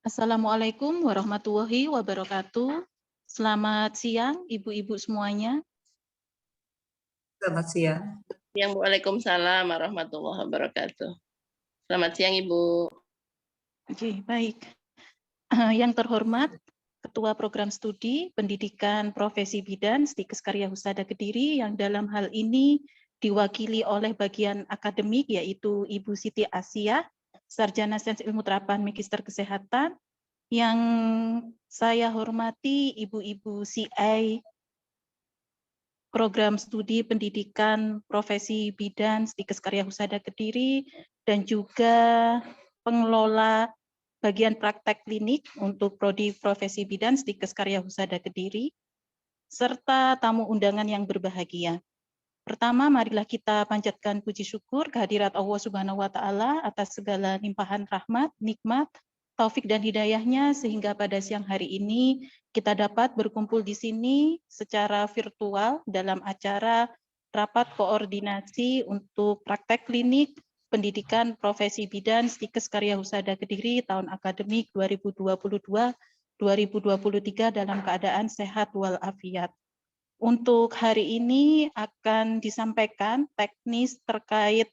Assalamualaikum warahmatullahi wabarakatuh. Selamat siang, ibu-ibu semuanya. Selamat siang. Waalaikumsalam warahmatullahi wabarakatuh. Selamat siang, Ibu. Oke, baik. Yang terhormat, Ketua Program Studi Pendidikan Profesi Bidan Stikes Karya Husada Kediri, yang dalam hal ini diwakili oleh bagian akademik, yaitu Ibu Siti Asia, Sarjana Sains Ilmu Terapan Magister Kesehatan, yang saya hormati Ibu-Ibu CI Program Studi Pendidikan Profesi Bidan Stikes Karya Husada Kediri, dan juga pengelola bagian praktek klinik untuk Prodi Profesi Bidan Stikes Karya Husada Kediri, serta tamu undangan yang berbahagia. Pertama, marilah kita panjatkan puji syukur kehadirat Allah Subhanahu wa Ta'ala atas segala limpahan rahmat, nikmat, taufik dan hidayahnya, sehingga pada siang hari ini kita dapat berkumpul di sini secara virtual dalam acara rapat koordinasi untuk praktek klinik pendidikan profesi bidan Stikes Karya Husada Kediri tahun akademik 2022-2023 dalam keadaan sehat walafiat. Untuk hari ini akan disampaikan teknis terkait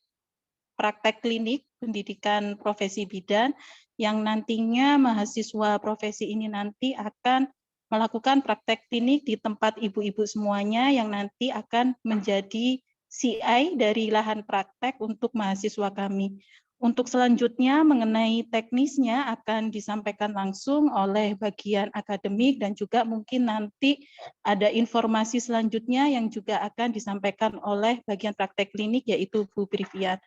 praktek klinik pendidikan profesi bidan yang nantinya mahasiswa profesi ini nanti akan melakukan praktek klinik di tempat ibu-ibu semuanya yang nanti akan menjadi CI dari lahan praktek untuk mahasiswa kami. Untuk selanjutnya mengenai teknisnya akan disampaikan langsung oleh bagian akademik, dan juga mungkin nanti ada informasi selanjutnya yang juga akan disampaikan oleh bagian praktek klinik, yaitu Bu Privian.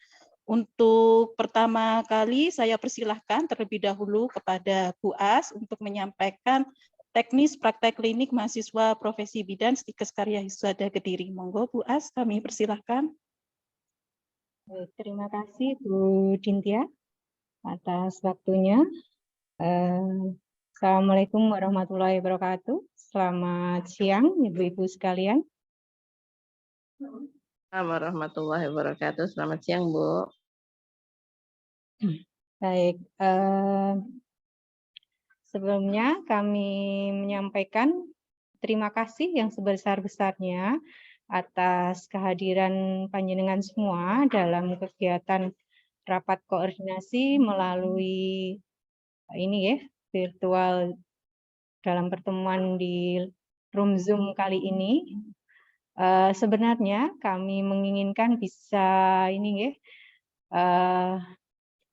Untuk pertama kali saya persilahkan terlebih dahulu kepada Bu As untuk menyampaikan teknis praktek klinik mahasiswa profesi bidan Stikes Karya Husada Kediri. Monggo Bu As, kami persilahkan. Terima kasih Bu Dintia atas waktunya. Assalamualaikum warahmatullahi wabarakatuh. Selamat siang Ibu-Ibu sekalian. Assalamualaikum warahmatullahi wabarakatuh. Selamat siang, Bu. Baik, sebelumnya kami menyampaikan terima kasih yang sebesar-besarnya atas kehadiran panjenengan semua dalam kegiatan rapat koordinasi melalui ini ya, virtual dalam pertemuan di room Zoom kali ini. Sebenarnya kami menginginkan bisa ini ya,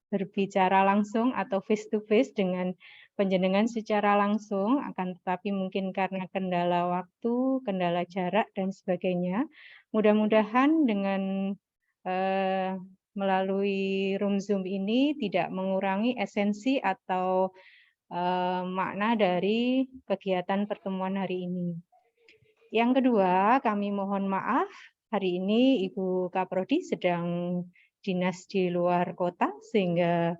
berbicara langsung atau face to face dengan panjenengan secara langsung, akan tetapi mungkin karena kendala waktu, kendala jarak dan sebagainya, mudah-mudahan dengan melalui room Zoom ini tidak mengurangi esensi atau makna dari kegiatan pertemuan hari ini. Yang kedua, kami mohon maaf, hari ini Ibu Kaprodi sedang dinas di luar kota, sehingga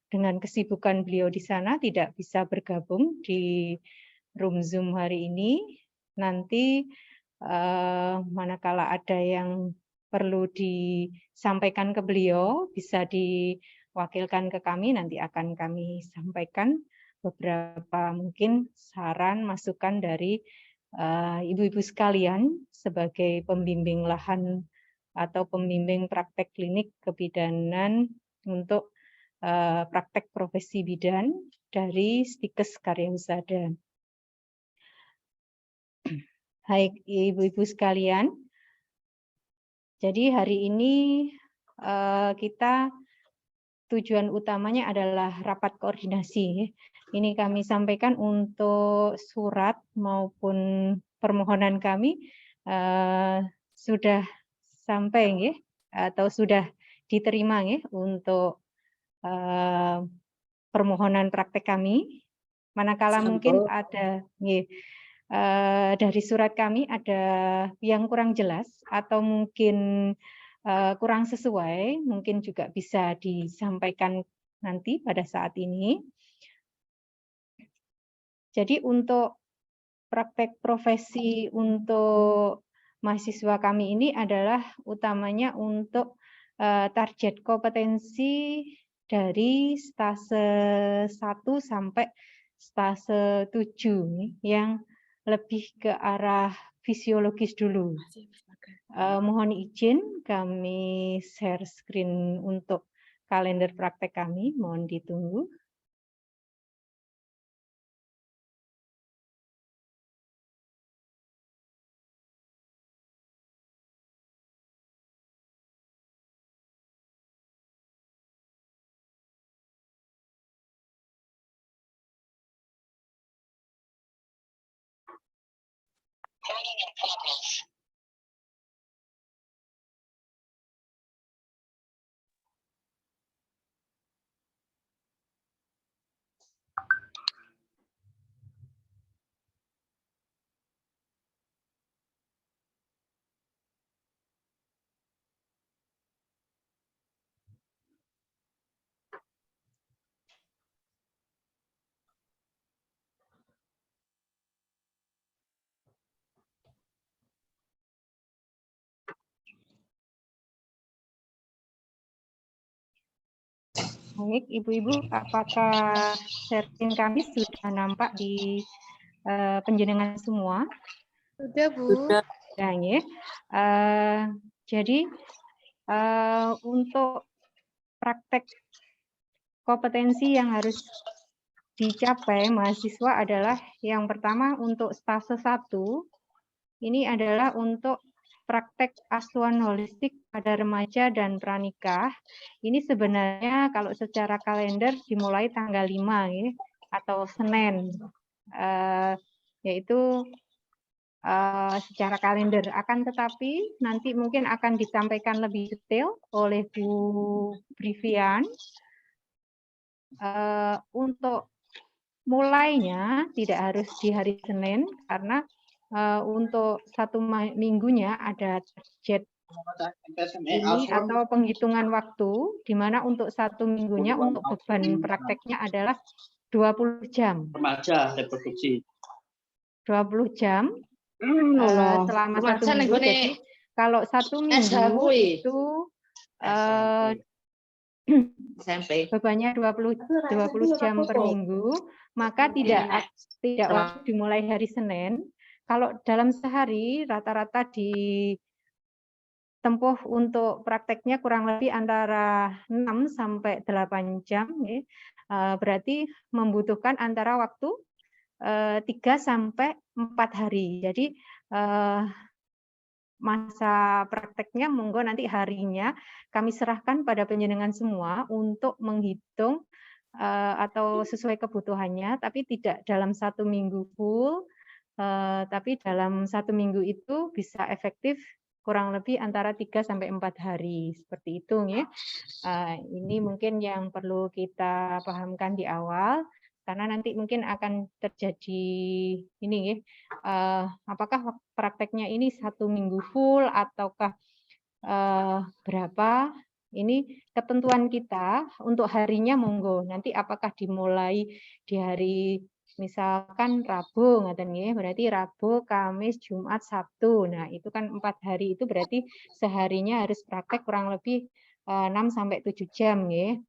dengan kesibukan beliau di sana tidak bisa bergabung di room Zoom hari ini. Nanti manakala ada yang perlu disampaikan ke beliau, bisa diwakilkan ke kami, nanti akan kami sampaikan beberapa mungkin saran, masukan dari ibu-ibu sekalian sebagai pembimbing lahan atau pembimbing praktek klinik kebidanan untuk praktek profesi bidan dari Stikes Karya Husada. Baik, ibu-ibu sekalian, jadi hari ini kita tujuan utamanya adalah rapat koordinasi. Ini kami sampaikan untuk surat maupun permohonan kami sudah sampai ya, atau sudah diterima ya, untuk permohonan praktek kami. Manakala mungkin ada dari surat kami ada yang kurang jelas atau mungkin kurang sesuai, mungkin juga bisa disampaikan nanti pada saat ini. Jadi untuk praktek profesi untuk mahasiswa kami ini adalah utamanya untuk target kompetensi dari stase 1 sampai stase 7 yang lebih ke arah fisiologis dulu. Mohon izin kami share screen untuk kalender praktek kami, mohon ditunggu. Baik, Ibu-Ibu, apakah sharing kami sudah nampak di penjenengan semua? Sudah, Bu. Nah, ya. Jadi untuk praktek kompetensi yang harus dicapai mahasiswa adalah yang pertama untuk stase 1, ini adalah untuk praktek asuhan holistik pada remaja dan pranikah. Ini sebenarnya kalau secara kalender dimulai tanggal 5 ya, atau Senin, yaitu secara kalender. Akan tetapi nanti mungkin akan disampaikan lebih detail oleh Bu Brivian. Untuk mulainya tidak harus di hari Senin, karena untuk 1 minggunya ada target ini atau penghitungan waktu, di mana untuk 1 minggunya untuk beban prakteknya adalah 20 jam. Remaja reproduksi. 20 jam selama 1 minggu. Jadi kalau 1 minggu itu bebannya 20 jam per minggu, maka tidak wajib dimulai hari Senin. Kalau dalam sehari rata-rata ditempuh untuk prakteknya kurang lebih antara 6 sampai 8 jam, ya. Berarti membutuhkan antara waktu 3 sampai 4 hari. Jadi masa prakteknya monggo nanti harinya kami serahkan pada panjenengan semua untuk menghitung atau sesuai kebutuhannya, tapi tidak dalam 1 minggu full, tapi dalam 1 minggu itu bisa efektif kurang lebih antara 3 sampai 4 hari, seperti itu ya. Ini mungkin yang perlu kita pahamkan di awal, karena nanti mungkin akan terjadi ini ya, apakah prakteknya ini 1 minggu full ataukah berapa. Ini ketentuan kita untuk harinya monggo. Nanti apakah dimulai di hari misalkan Rabu, berarti Rabu, Kamis, Jumat, Sabtu. Nah, itu kan 4 hari, itu berarti seharinya harus praktek kurang lebih 6 sampai 7 jam ya.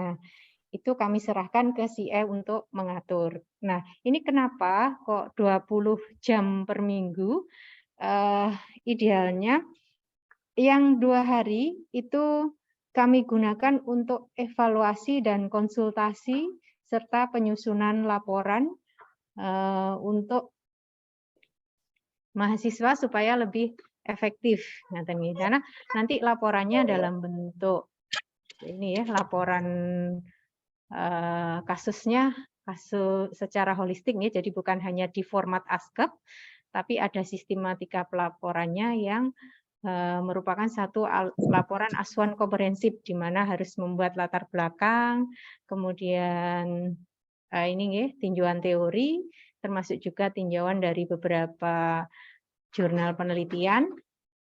Nah, itu kami serahkan ke CE untuk mengatur. Nah, ini kenapa kok 20 jam per minggu? Idealnya yang 2 hari itu kami gunakan untuk evaluasi dan konsultasi serta penyusunan laporan untuk mahasiswa supaya lebih efektif. Karena nanti laporannya dalam bentuk ini ya, laporan kasusnya kasus secara holistik ya, jadi bukan hanya di format ASCEP, tapi ada sistematika pelaporannya yang merupakan satu laporan asuhan komprehensif, di mana harus membuat latar belakang, kemudian ini ya, tinjauan teori, termasuk juga tinjauan dari beberapa jurnal penelitian,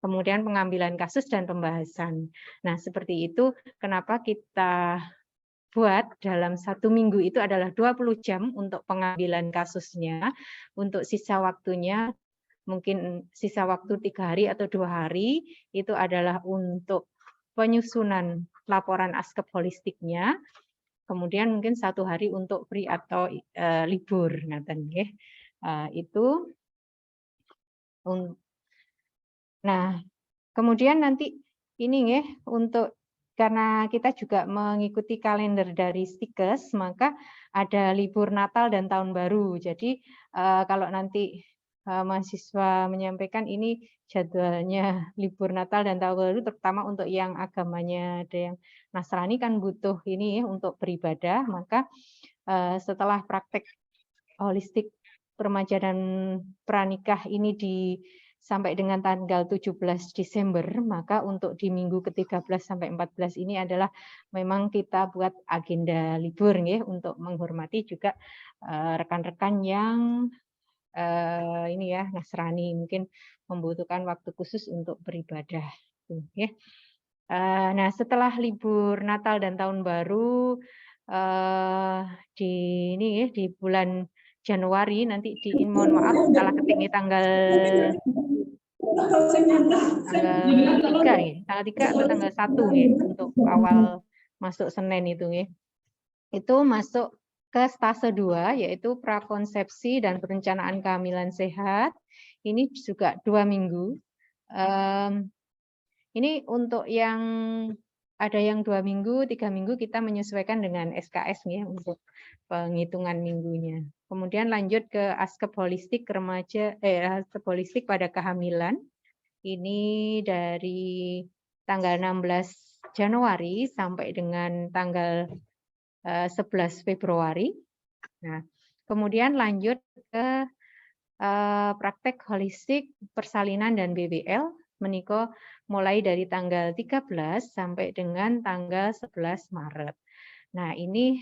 kemudian pengambilan kasus dan pembahasan. Nah, seperti itu kenapa kita buat dalam 1 minggu itu adalah 20 jam untuk pengambilan kasusnya, untuk sisa waktunya mungkin sisa waktu 3 hari atau 2 hari itu adalah untuk penyusunan laporan askep holistiknya, kemudian mungkin 1 hari untuk free atau libur, ngaten nggih. Itu nah, kemudian nanti ini nggih untuk karena kita juga mengikuti kalender dari Stikes, maka ada libur Natal dan Tahun Baru. Jadi kalau nanti mahasiswa menyampaikan ini jadwalnya libur Natal dan Tahun Baru, terutama untuk yang agamanya ada yang Nasrani kan butuh ini ya untuk beribadah, maka setelah praktek holistik remaja dan pranikah ini sampai dengan tanggal 17 Desember, maka untuk di minggu ke-13 sampai 14 ini adalah memang kita buat agenda libur ya, untuk menghormati juga rekan-rekan yang ini ya Nasrani mungkin membutuhkan waktu khusus untuk beribadah. Ya. Nah, setelah libur Natal dan Tahun Baru di bulan Januari nanti mohon maaf salah ketik nih tanggal 3 nih, tanggal 3 atau tanggal 1 nih untuk awal masuk Senin itu nih. Itu masuk ke stase 2 yaitu prakonsepsi dan perencanaan kehamilan sehat. Ini juga 2 minggu. Ini untuk yang ada yang 2 minggu, 3 minggu kita menyesuaikan dengan SKS nih untuk penghitungan minggunya. Kemudian lanjut ke askep holistik remaja, askep holistik pada kehamilan. Ini dari tanggal 16 Januari sampai dengan tanggal 11 Februari. Nah, kemudian lanjut ke praktek holistik persalinan dan BBL menika mulai dari tanggal 13 sampai dengan tanggal 11 Maret. Nah, ini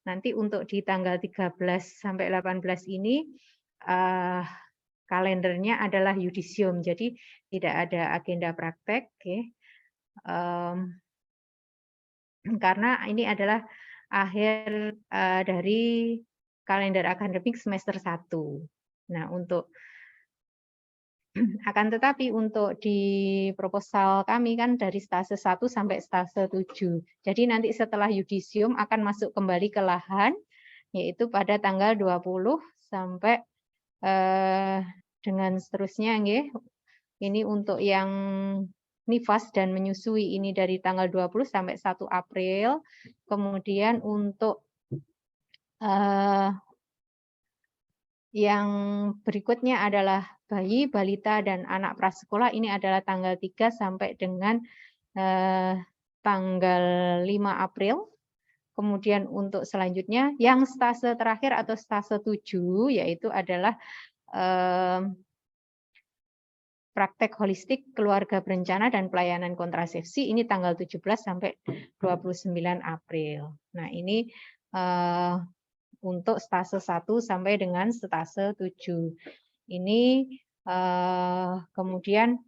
nanti untuk di tanggal 13 sampai 18 ini kalendernya adalah yudisium, jadi tidak ada agenda praktek. Okay. Karena ini adalah akhir dari kalender akademik semester 1. Nah, akan tetapi untuk di proposal kami kan dari stase 1 sampai stase 7. Jadi nanti setelah yudisium akan masuk kembali ke lahan, yaitu pada tanggal 20 sampai dengan seterusnya. Ini untuk yang nifas dan menyusui ini dari tanggal 20 sampai 1 April. Kemudian untuk yang berikutnya adalah bayi, balita, dan anak prasekolah. Ini adalah tanggal 3 sampai dengan tanggal 5 April. Kemudian untuk selanjutnya, yang stase terakhir atau stase 7, yaitu adalah praktek holistik keluarga berencana dan pelayanan kontrasepsi. Ini tanggal 17 sampai 29 April. Nah, ini untuk stase 1 sampai dengan stase 7. Ini kemudian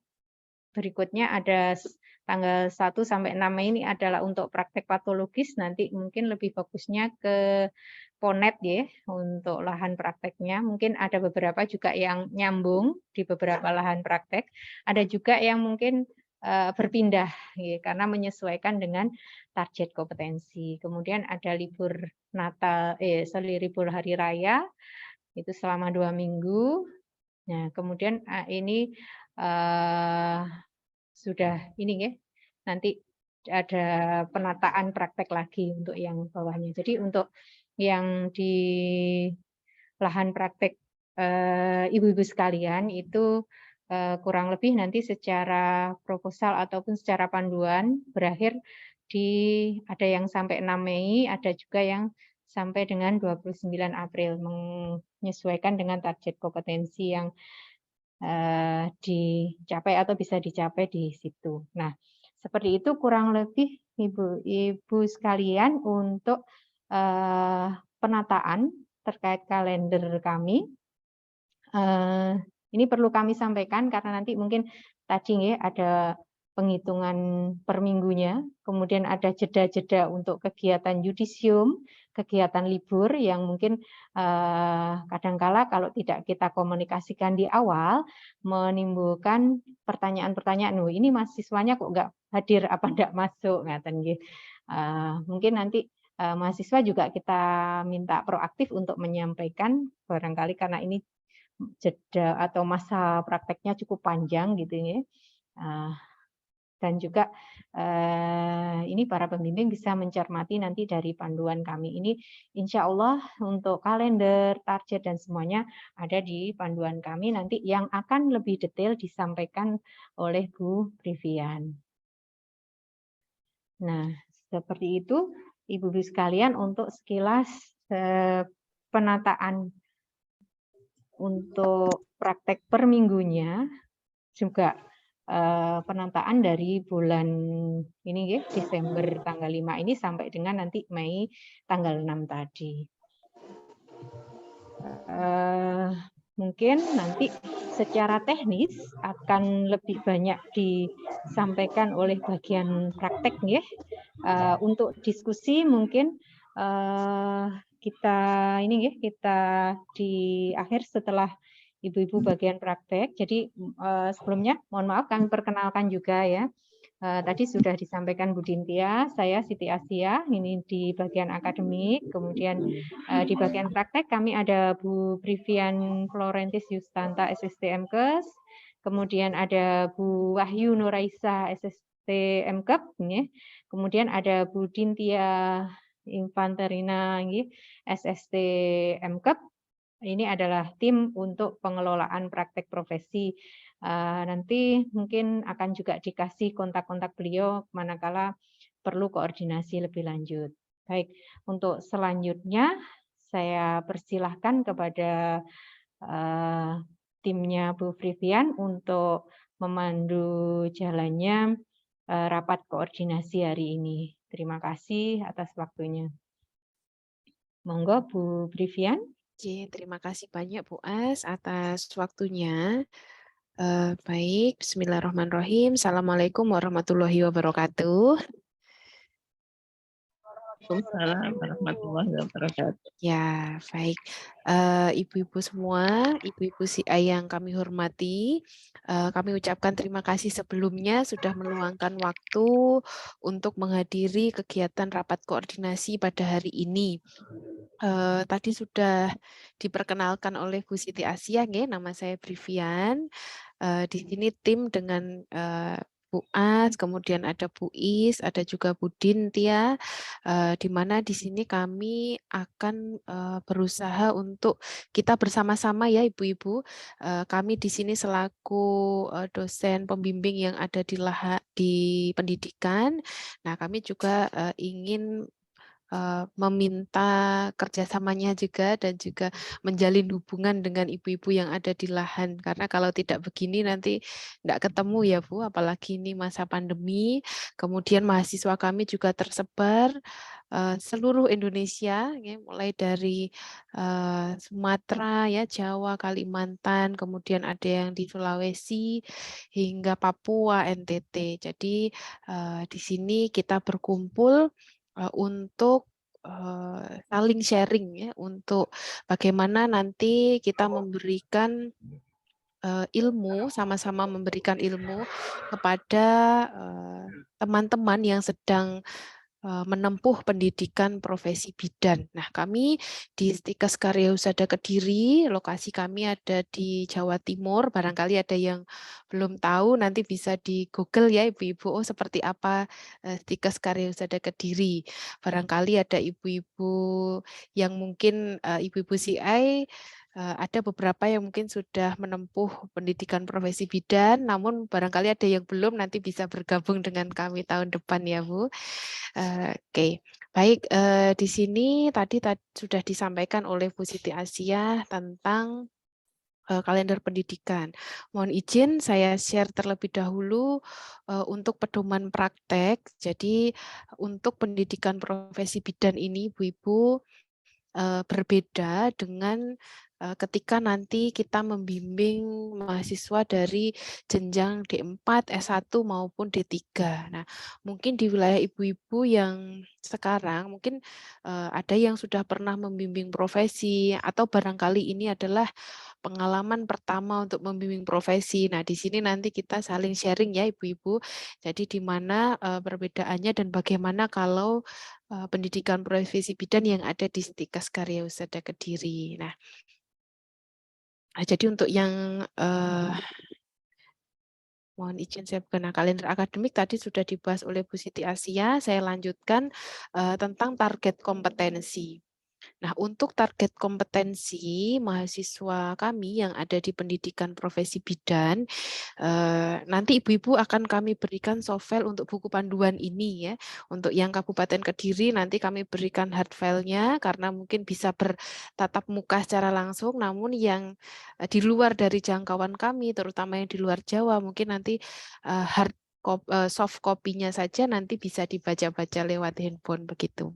berikutnya ada tanggal 1 sampai 6 Mei ini adalah untuk praktek patologis, nanti mungkin lebih fokusnya ke PONET ya untuk lahan prakteknya. Mungkin ada beberapa juga yang nyambung di beberapa lahan praktek. Ada juga yang mungkin berpindah ya, karena menyesuaikan dengan target kompetensi. Kemudian ada libur Natal, libur hari raya itu selama 2 minggu. Nah, kemudian ini sudah ini ya, nanti ada penataan praktek lagi untuk yang bawahnya. Jadi untuk yang di lahan praktek ibu-ibu sekalian itu kurang lebih nanti secara proposal ataupun secara panduan berakhir ada yang sampai 6 Mei, ada juga yang sampai dengan 29 April, menyesuaikan dengan target kompetensi yang dicapai atau bisa dicapai di situ. Nah, seperti itu kurang lebih ibu-ibu sekalian untuk penataan terkait kalender kami. Ini perlu kami sampaikan karena nanti mungkin tadi ya ada penghitungan per minggunya, kemudian ada jeda-jeda untuk kegiatan yudisium, kegiatan libur yang mungkin kadangkala kalau tidak kita komunikasikan di awal menimbulkan pertanyaan-pertanyaan, ini mahasiswanya kok nggak hadir apa nggak masuk, ngaten nggih. Mungkin nanti mahasiswa juga kita minta proaktif untuk menyampaikan, barangkali karena ini jeda atau masa prakteknya cukup panjang gitu ya. Dan juga ini para pembimbing bisa mencermati nanti dari panduan kami ini, insya Allah untuk kalender, target dan semuanya ada di panduan kami nanti yang akan lebih detail disampaikan oleh Bu Privian. Nah, seperti itu Ibu-ibu sekalian untuk sekilas penataan untuk praktek per minggunya, juga penataan dari bulan ini ya, Desember tanggal 5 ini sampai dengan nanti Mei tanggal 6 tadi. Mungkin nanti secara teknis akan lebih banyak disampaikan oleh bagian praktek ya. Untuk diskusi mungkin kita di akhir setelah Ibu-ibu bagian praktek. Jadi sebelumnya mohon maaf kami perkenalkan juga ya. Tadi sudah disampaikan Bu Dintia, saya Siti Asia, ini di bagian akademik. Kemudian di bagian praktek kami ada Bu Privian Florentis Yustanta SST/MKes, kemudian ada Bu Wahyu Nuraisa SST/MKep, kemudian ada Bu Dintia Infanterina SST/MKep. Ini adalah tim untuk pengelolaan praktek profesi. Nanti mungkin akan juga dikasih kontak-kontak beliau manakala perlu koordinasi lebih lanjut. Baik, untuk selanjutnya saya persilahkan kepada timnya Bu Privian untuk memandu jalannya rapat koordinasi hari ini. Terima kasih atas waktunya. Monggo Bu Privian. Oke, terima kasih banyak Bu As atas waktunya. Baik, bismillahirrahmanirrahim. Assalamualaikum warahmatullahi wabarakatuh. Waalaikumsalam warahmatullahi wabarakatuh. Ya, baik. Ibu-ibu semua, ibu-ibu CI yang kami hormati, kami ucapkan terima kasih sebelumnya sudah meluangkan waktu untuk menghadiri kegiatan rapat koordinasi pada hari ini. Tadi sudah diperkenalkan oleh Bu Siti Asia, nama saya Privian. Di sini tim dengan Bu As, kemudian ada Bu Is, ada juga Bu Dintia, di mana di sini kami akan berusaha untuk kita bersama-sama ya Ibu-ibu. Kami di sini selaku dosen pembimbing yang ada di pendidikan. Nah, kami juga ingin meminta kerjasamanya juga dan juga menjalin hubungan dengan ibu-ibu yang ada di lahan, karena kalau tidak begini nanti tidak ketemu ya Bu, apalagi ini masa pandemi. Kemudian mahasiswa kami juga tersebar seluruh Indonesia, ya, mulai dari Sumatera, ya, Jawa, Kalimantan, kemudian ada yang di Sulawesi hingga Papua, NTT. Jadi di sini kita berkumpul untuk saling sharing ya, untuk bagaimana nanti kita memberikan ilmu, sama-sama memberikan ilmu kepada teman-teman yang sedang menempuh pendidikan profesi bidan. Nah, kami di Stikes Karya Husada Kediri, lokasi kami ada di Jawa Timur. Barangkali ada yang belum tahu, nanti bisa di Google ya Ibu-ibu, oh seperti apa Stikes Karya Husada Kediri. Barangkali ada ibu-ibu yang mungkin ibu-ibu CI, ada beberapa yang mungkin sudah menempuh pendidikan profesi bidan, namun barangkali ada yang belum, nanti bisa bergabung dengan kami tahun depan ya Bu. Oke, baik. Di sini tadi sudah disampaikan oleh Bu Siti Asia tentang kalender pendidikan. Mohon izin saya share terlebih dahulu untuk pedoman praktek. Jadi untuk pendidikan profesi bidan ini, Ibu-ibu, berbeda dengan ketika nanti kita membimbing mahasiswa dari jenjang D4, S1 maupun D3. Nah, mungkin di wilayah ibu-ibu yang sekarang mungkin ada yang sudah pernah membimbing profesi atau barangkali ini adalah pengalaman pertama untuk membimbing profesi. Nah, di sini nanti kita saling sharing ya ibu-ibu. Jadi di mana perbedaannya dan bagaimana kalau pendidikan profesi bidan yang ada di Stikes Karya Husada Kediri. Nah, jadi untuk yang mohon izin saya bukan kalender akademik tadi sudah dibahas oleh Bu Siti Asia, saya lanjutkan tentang target kompetensi. Nah, untuk target kompetensi mahasiswa kami yang ada di pendidikan profesi bidan, nanti ibu-ibu akan kami berikan softfile untuk buku panduan ini ya. Untuk yang Kabupaten Kediri nanti kami berikan hard file-nya karena mungkin bisa bertatap muka secara langsung, namun yang di luar dari jangkauan kami, terutama yang di luar Jawa, mungkin nanti soft copy-nya saja nanti bisa dibaca-baca lewat handphone begitu.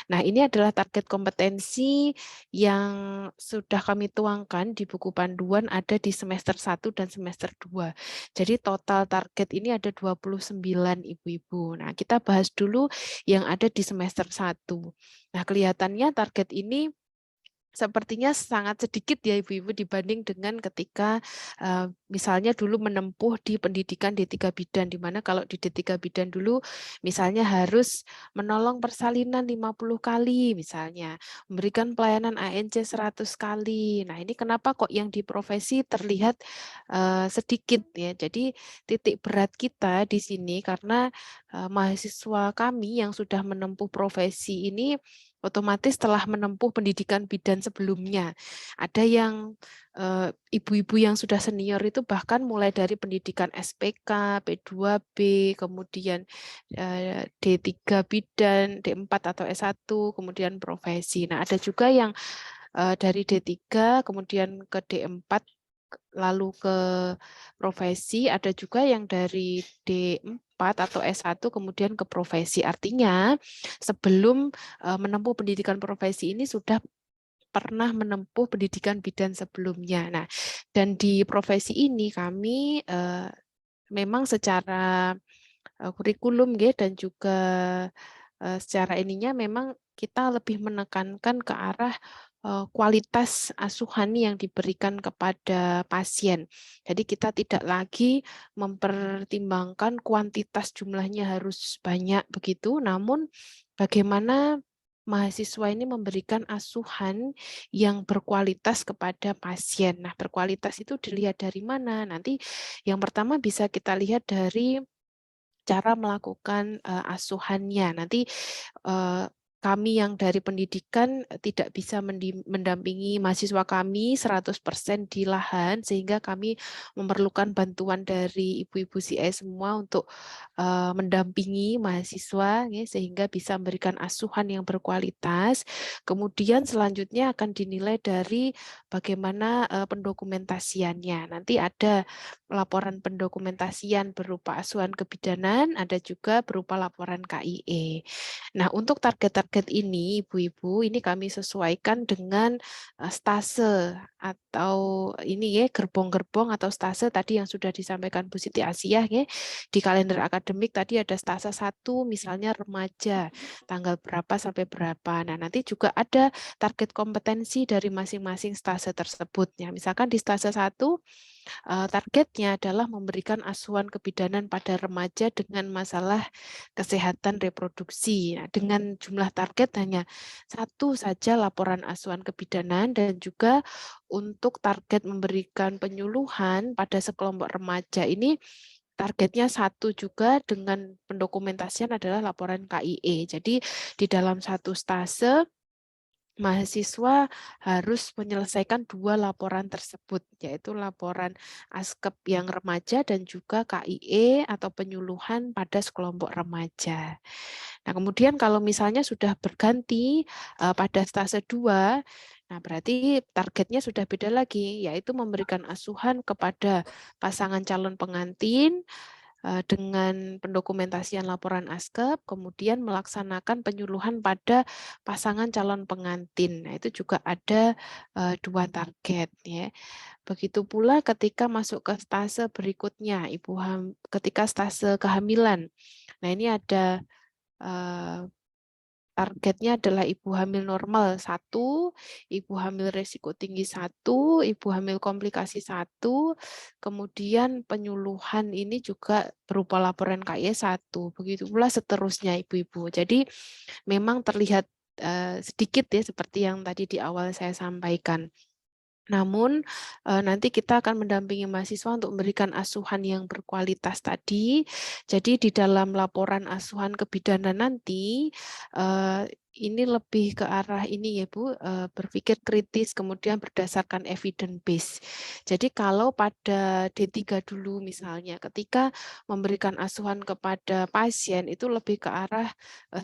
Nah, ini adalah target kompetensi yang sudah kami tuangkan di buku panduan ada di semester 1 dan semester 2. Jadi total target ini ada 29 ibu-ibu. Nah, kita bahas dulu yang ada di semester 1. Nah, kelihatannya target ini sepertinya sangat sedikit ya ibu-ibu dibanding dengan ketika misalnya dulu menempuh di pendidikan D3 bidan, di mana kalau di D3 bidan dulu misalnya harus menolong persalinan 50 kali misalnya, memberikan pelayanan ANC 100 kali. Nah, ini kenapa kok yang di profesi terlihat sedikit ya. Jadi titik berat kita di sini karena mahasiswa kami yang sudah menempuh profesi ini otomatis telah menempuh pendidikan bidan sebelumnya. Ada yang ibu-ibu yang sudah senior itu bahkan mulai dari pendidikan SPK, P2B, kemudian D3 bidan, D4 atau S1, kemudian profesi. Nah, ada juga yang dari D3 kemudian ke D4 lalu ke profesi, ada juga yang dari D4 atau S1 kemudian ke profesi. Artinya sebelum menempuh pendidikan profesi ini sudah pernah menempuh pendidikan bidan sebelumnya. Nah, dan di profesi ini kami memang secara kurikulum dan juga secara ininya memang kita lebih menekankan ke arah kualitas asuhan yang diberikan kepada pasien. Jadi kita tidak lagi mempertimbangkan kuantitas jumlahnya harus banyak begitu, namun bagaimana mahasiswa ini memberikan asuhan yang berkualitas kepada pasien. Nah, berkualitas itu dilihat dari mana? Nanti yang pertama bisa kita lihat dari cara melakukan asuhannya. Nanti kami yang dari pendidikan tidak bisa mendampingi mahasiswa kami 100% di lahan, sehingga kami memerlukan bantuan dari ibu-ibu CI semua untuk mendampingi mahasiswa ya, sehingga bisa memberikan asuhan yang berkualitas. Kemudian selanjutnya akan dinilai dari bagaimana pendokumentasiannya. Nanti ada laporan pendokumentasian berupa asuhan kebidanan, ada juga berupa laporan KIE. Nah, untuk target-target ini, ibu-ibu, ini kami sesuaikan dengan stase atau ini ya, gerbong-gerbong atau stase tadi yang sudah disampaikan Bu Siti Asiah ya. Di kalender akademik tadi ada stase 1, misalnya remaja, tanggal berapa sampai berapa. Nah, nanti juga ada target kompetensi dari masing-masing stase tersebut. Ya, misalkan di stase 1, targetnya adalah memberikan asuhan kebidanan pada remaja dengan masalah kesehatan reproduksi. Nah, dengan jumlah target hanya 1 saja laporan asuhan kebidanan, dan juga untuk target memberikan penyuluhan pada sekelompok remaja ini targetnya 1 juga dengan pendokumentasian adalah laporan KIE. Jadi di dalam 1 stase mahasiswa harus menyelesaikan 2 laporan tersebut, yaitu laporan ASKEP yang remaja dan juga KIE atau penyuluhan pada sekelompok remaja. Nah, kemudian kalau misalnya sudah berganti pada stase 2, nah berarti targetnya sudah beda lagi, yaitu memberikan asuhan kepada pasangan calon pengantin, dengan pendokumentasian laporan ASKEP, kemudian melaksanakan penyuluhan pada pasangan calon pengantin. Nah, itu juga ada 2 target ya. Begitu pula ketika masuk ke stase berikutnya, ketika stase kehamilan. Nah, ini ada targetnya adalah ibu hamil normal 1, ibu hamil resiko tinggi 1, ibu hamil komplikasi 1, kemudian penyuluhan ini juga berupa laporan KY 1. Begitu pula seterusnya ibu-ibu. Jadi memang terlihat sedikit ya seperti yang tadi di awal saya sampaikan. Namun nanti kita akan mendampingi mahasiswa untuk memberikan asuhan yang berkualitas tadi. Jadi di dalam laporan asuhan kebidanan nanti ini lebih ke arah ini ya Bu, berpikir kritis kemudian berdasarkan evidence base. Jadi kalau pada D3 dulu misalnya ketika memberikan asuhan kepada pasien itu lebih ke arah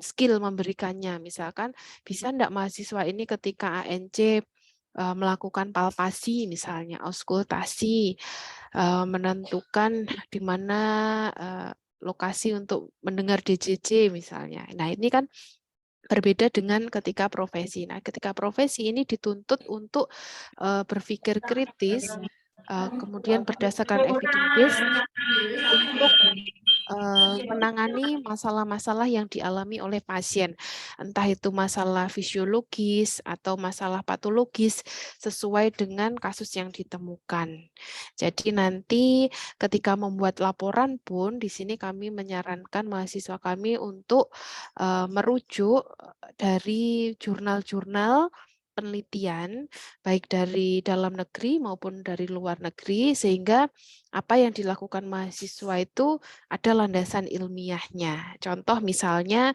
skill memberikannya. Misalkan bisa enggak mahasiswa ini ketika ANC melakukan palpasi misalnya, auskultasi, menentukan di mana lokasi untuk mendengar DJJ misalnya. Nah, ini kan berbeda dengan ketika profesi. Nah, ketika profesi ini dituntut untuk berpikir kritis, kemudian berdasarkan evidence base untuk menangani masalah-masalah yang dialami oleh pasien, entah itu masalah fisiologis atau masalah patologis sesuai dengan kasus yang ditemukan. Jadi nanti ketika membuat laporan pun di sini kami menyarankan mahasiswa kami untuk merujuk dari jurnal-jurnal penelitian baik dari dalam negeri maupun dari luar negeri sehingga apa yang dilakukan mahasiswa itu ada landasan ilmiahnya. Contoh misalnya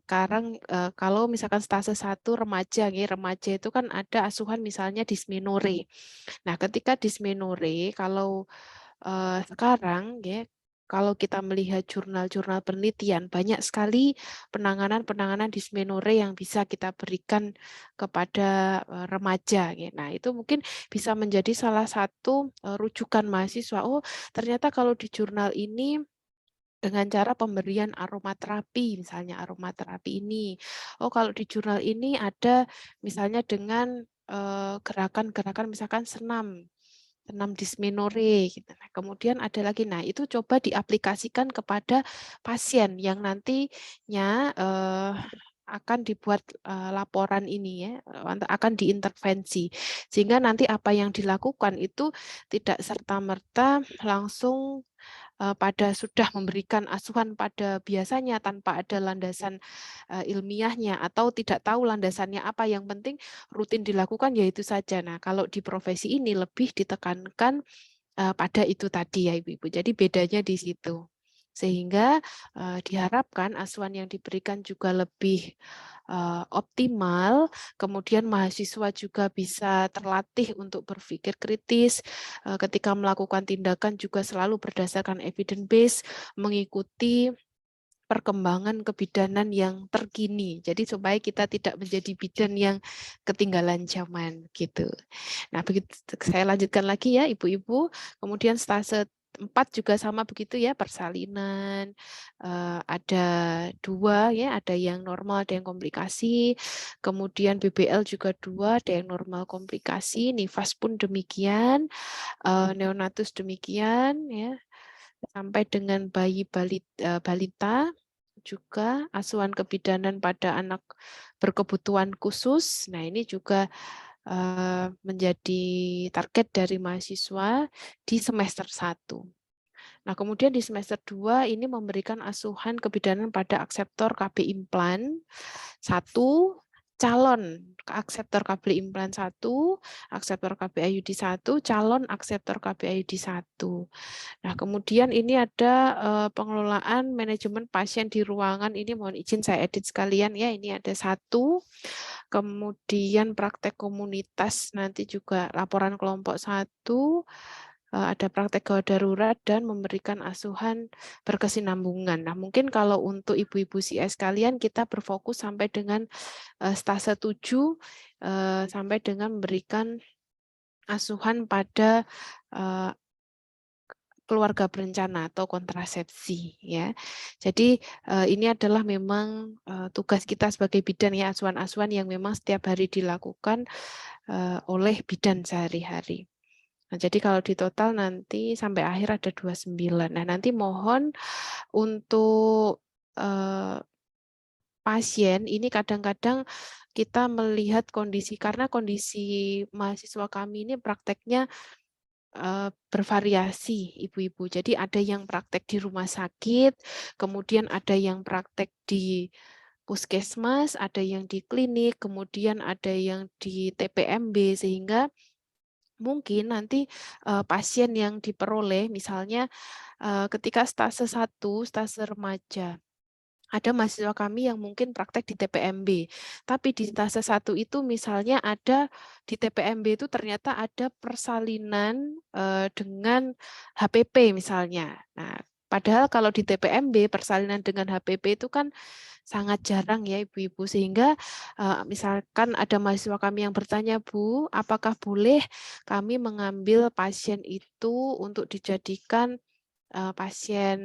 sekarang kalau misalkan stase 1 remaja, remaja itu kan ada asuhan misalnya dysmenorrhea. Nah, ketika dysmenorrhea kalau sekarang kalau kita melihat jurnal-jurnal penelitian banyak sekali penanganan-penanganan dysmenorrhea yang bisa kita berikan kepada remaja. Nah, itu mungkin bisa menjadi salah satu rujukan mahasiswa. Oh, ternyata kalau di jurnal ini dengan cara pemberian aromaterapi, misalnya aromaterapi ini. Oh, kalau di jurnal ini ada misalnya dengan gerakan-gerakan misalkan senam dysmenorrhea gitu. Nah, kemudian ada lagi, nah itu coba diaplikasikan kepada pasien yang nantinya akan dibuat laporan ini ya, akan diintervensi sehingga nanti apa yang dilakukan itu tidak serta-merta langsung pada sudah memberikan asuhan pada biasanya tanpa ada landasan ilmiahnya atau tidak tahu landasannya apa, yang penting rutin dilakukan yaitu saja. Nah, kalau di profesi ini lebih ditekankan pada itu tadi ya Ibu-Ibu. Jadi bedanya di situ. Sehingga diharapkan asuhan yang diberikan juga lebih optimal, kemudian mahasiswa juga bisa terlatih untuk berpikir kritis, ketika melakukan tindakan juga selalu berdasarkan evidence base, mengikuti perkembangan kebidanan yang terkini. Jadi supaya kita tidak menjadi bidan yang ketinggalan zaman gitu. Nah, begitu saya lanjutkan lagi ya Ibu-ibu. Kemudian stase 4 juga sama begitu ya, persalinan, ada 2 ya, ada yang normal, ada yang komplikasi. Kemudian BBL juga 2, ada yang normal komplikasi, nifas pun demikian, neonatus demikian ya. Sampai dengan bayi balita juga asuhan kebidanan pada anak berkebutuhan khusus. Nah, ini juga menjadi target dari mahasiswa di semester 1. Nah, kemudian di semester 2 ini memberikan asuhan kebidanan pada akseptor KB implan 1, calon akseptor KB implan 1, akseptor KB IUD 1, calon akseptor KB IUD 1. Nah, kemudian ini ada pengelolaan manajemen pasien di ruangan. Ini mohon izin saya edit sekalian ya. Ini ada 1. Kemudian praktek komunitas nanti juga laporan kelompok 1. Ada praktek gawat darurat dan memberikan asuhan berkesinambungan. Nah, mungkin kalau untuk ibu-ibu CS kalian kita berfokus sampai dengan stase 7 sampai dengan memberikan asuhan pada keluarga berencana atau kontrasepsi ya. Jadi ini adalah memang tugas kita sebagai bidan ya, asuhan-asuhan yang memang setiap hari dilakukan oleh bidan sehari-hari. Nah, jadi kalau di total nanti sampai akhir ada 29. Nah, nanti mohon untuk pasien ini kadang-kadang kita melihat kondisi, karena kondisi mahasiswa kami ini prakteknya bervariasi ibu-ibu. Jadi ada yang praktek di rumah sakit, kemudian ada yang praktek di puskesmas, ada yang di klinik, kemudian ada yang di TPMB, sehingga mungkin nanti pasien yang diperoleh misalnya ketika stase 1, stase remaja, ada mahasiswa kami yang mungkin praktek di TPMB, tapi di stase 1 itu misalnya ada di TPMB itu ternyata ada persalinan dengan HPP misalnya. Nah, padahal kalau di TPMB persalinan dengan HPP itu kan sangat jarang ya ibu-ibu, sehingga misalkan ada mahasiswa kami yang bertanya, Bu, apakah boleh kami mengambil pasien itu untuk dijadikan pasien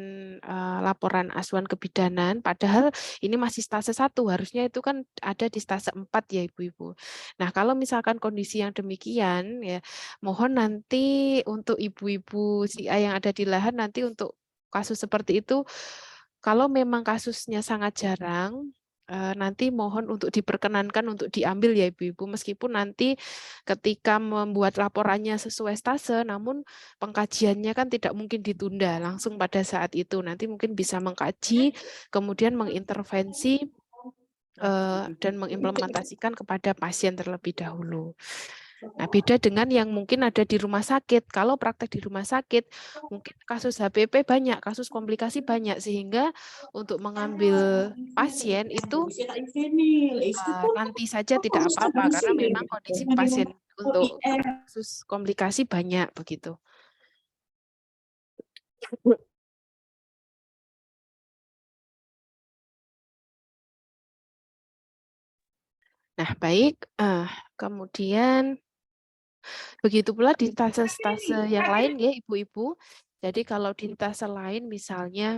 laporan asuhan kebidanan, padahal ini masih stase 1, harusnya itu kan ada di stase 4 ya ibu-ibu. Nah, kalau misalkan kondisi yang demikian ya, mohon nanti untuk ibu-ibu CA yang ada di lahan, nanti untuk kasus seperti itu, kalau memang kasusnya sangat jarang, nanti mohon untuk diperkenankan untuk diambil ya ibu-ibu, meskipun nanti ketika membuat laporannya sesuai stase, namun pengkajiannya kan tidak mungkin ditunda langsung pada saat itu. Nanti mungkin bisa mengkaji, kemudian mengintervensi dan mengimplementasikan kepada pasien terlebih dahulu. Nah, beda dengan yang mungkin ada di rumah sakit. Kalau praktek di rumah sakit, mungkin kasus HPP banyak, kasus komplikasi banyak, sehingga untuk mengambil pasien itu nanti saja tidak apa-apa, karena memang kondisi pasien untuk kasus komplikasi banyak begitu. Nah, baik. Kemudian begitu pula di stase-stase yang lain ya, Ibu-ibu. Jadi kalau di stase lain misalnya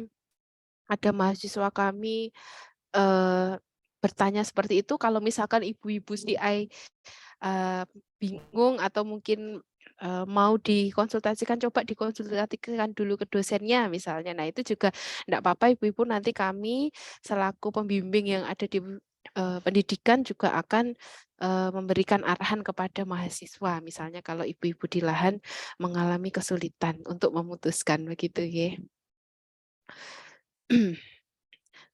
ada mahasiswa kami bertanya seperti itu, kalau misalkan ibu-ibu CI bingung atau mungkin mau dikonsultasikan, coba dikonsultasikan dulu ke dosennya misalnya. Nah, itu juga enggak apa-apa ibu-ibu, nanti kami selaku pembimbing yang ada di pendidikan juga akan memberikan arahan kepada mahasiswa. Misalnya kalau ibu-ibu di lahan mengalami kesulitan untuk memutuskan begitu ya.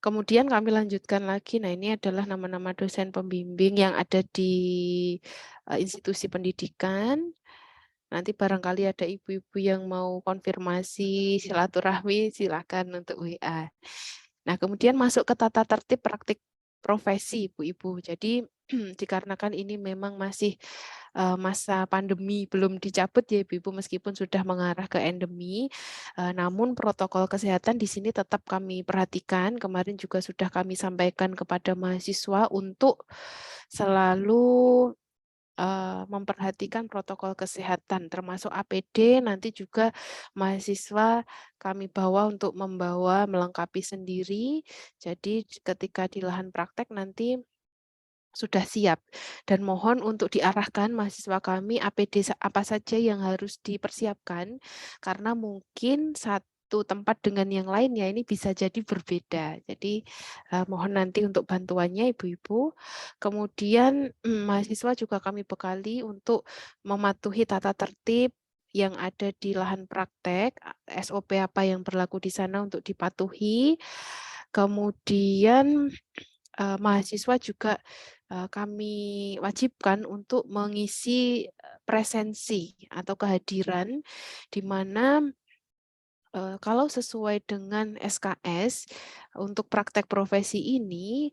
Kemudian kami lanjutkan lagi, nah ini adalah nama-nama dosen pembimbing yang ada di institusi pendidikan. Nanti barangkali ada ibu-ibu yang mau konfirmasi, silaturahmi, silakan untuk WA. Nah, kemudian masuk ke tata tertib praktik profesi, ibu-ibu. Jadi dikarenakan ini memang masih masa pandemi belum dicabut ya ibu-ibu, meskipun sudah mengarah ke endemi, namun protokol kesehatan di sini tetap kami perhatikan. Kemarin juga sudah kami sampaikan kepada mahasiswa untuk selalu memperhatikan protokol kesehatan, termasuk APD. Nanti juga mahasiswa kami bawa untuk membawa melengkapi sendiri. Jadi ketika di lahan praktek nanti sudah siap, dan mohon untuk diarahkan mahasiswa kami APD apa saja yang harus dipersiapkan, karena mungkin satu tempat dengan yang lainnya ini bisa jadi berbeda. Jadi mohon nanti untuk bantuannya ibu-ibu. Kemudian mahasiswa juga kami bekali untuk mematuhi tata tertib yang ada di lahan praktek, SOP apa yang berlaku di sana untuk dipatuhi. Kemudian mahasiswa juga kami wajibkan untuk mengisi presensi atau kehadiran, di mana kalau sesuai dengan SKS untuk praktek profesi ini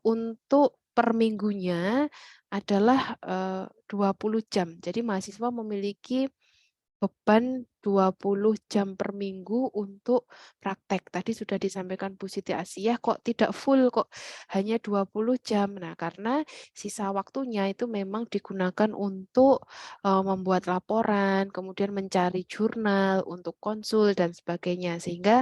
untuk per minggunya adalah 20 jam. Jadi mahasiswa memiliki beban 20 jam per minggu untuk praktek. Tadi sudah disampaikan Bu Siti Asiyah, kok tidak full, kok hanya 20 jam. Nah, karena sisa waktunya itu memang digunakan untuk membuat laporan, kemudian mencari jurnal, untuk konsul, dan sebagainya. Sehingga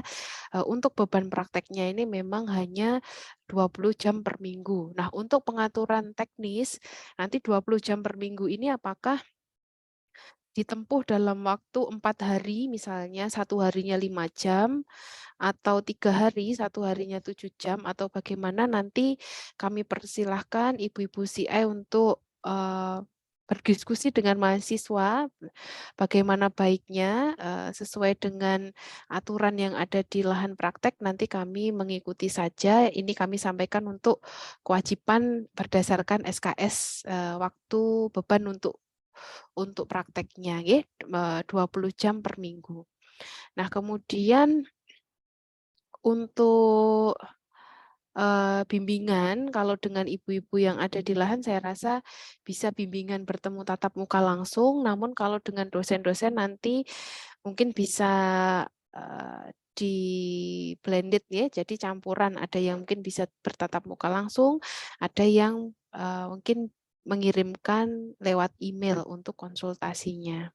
untuk beban prakteknya ini memang hanya 20 jam per minggu. Nah, untuk pengaturan teknis, nanti 20 jam per minggu ini apakah ditempuh dalam waktu 4 hari, misalnya 1 harinya 5 jam, atau 3 hari, 1 harinya 7 jam, atau bagaimana, nanti kami persilahkan ibu-ibu CI untuk berdiskusi dengan mahasiswa, bagaimana baiknya sesuai dengan aturan yang ada di lahan praktek, nanti kami mengikuti saja. Ini kami sampaikan untuk kewajiban berdasarkan SKS waktu beban untuk prakteknya, 20 jam per minggu. Nah, kemudian untuk bimbingan, kalau dengan ibu-ibu yang ada di lahan, saya rasa bisa bimbingan bertemu tatap muka langsung, namun kalau dengan dosen-dosen nanti mungkin bisa di blended ya, jadi campuran, ada yang mungkin bisa bertatap muka langsung, ada yang mungkin mengirimkan lewat email untuk konsultasinya.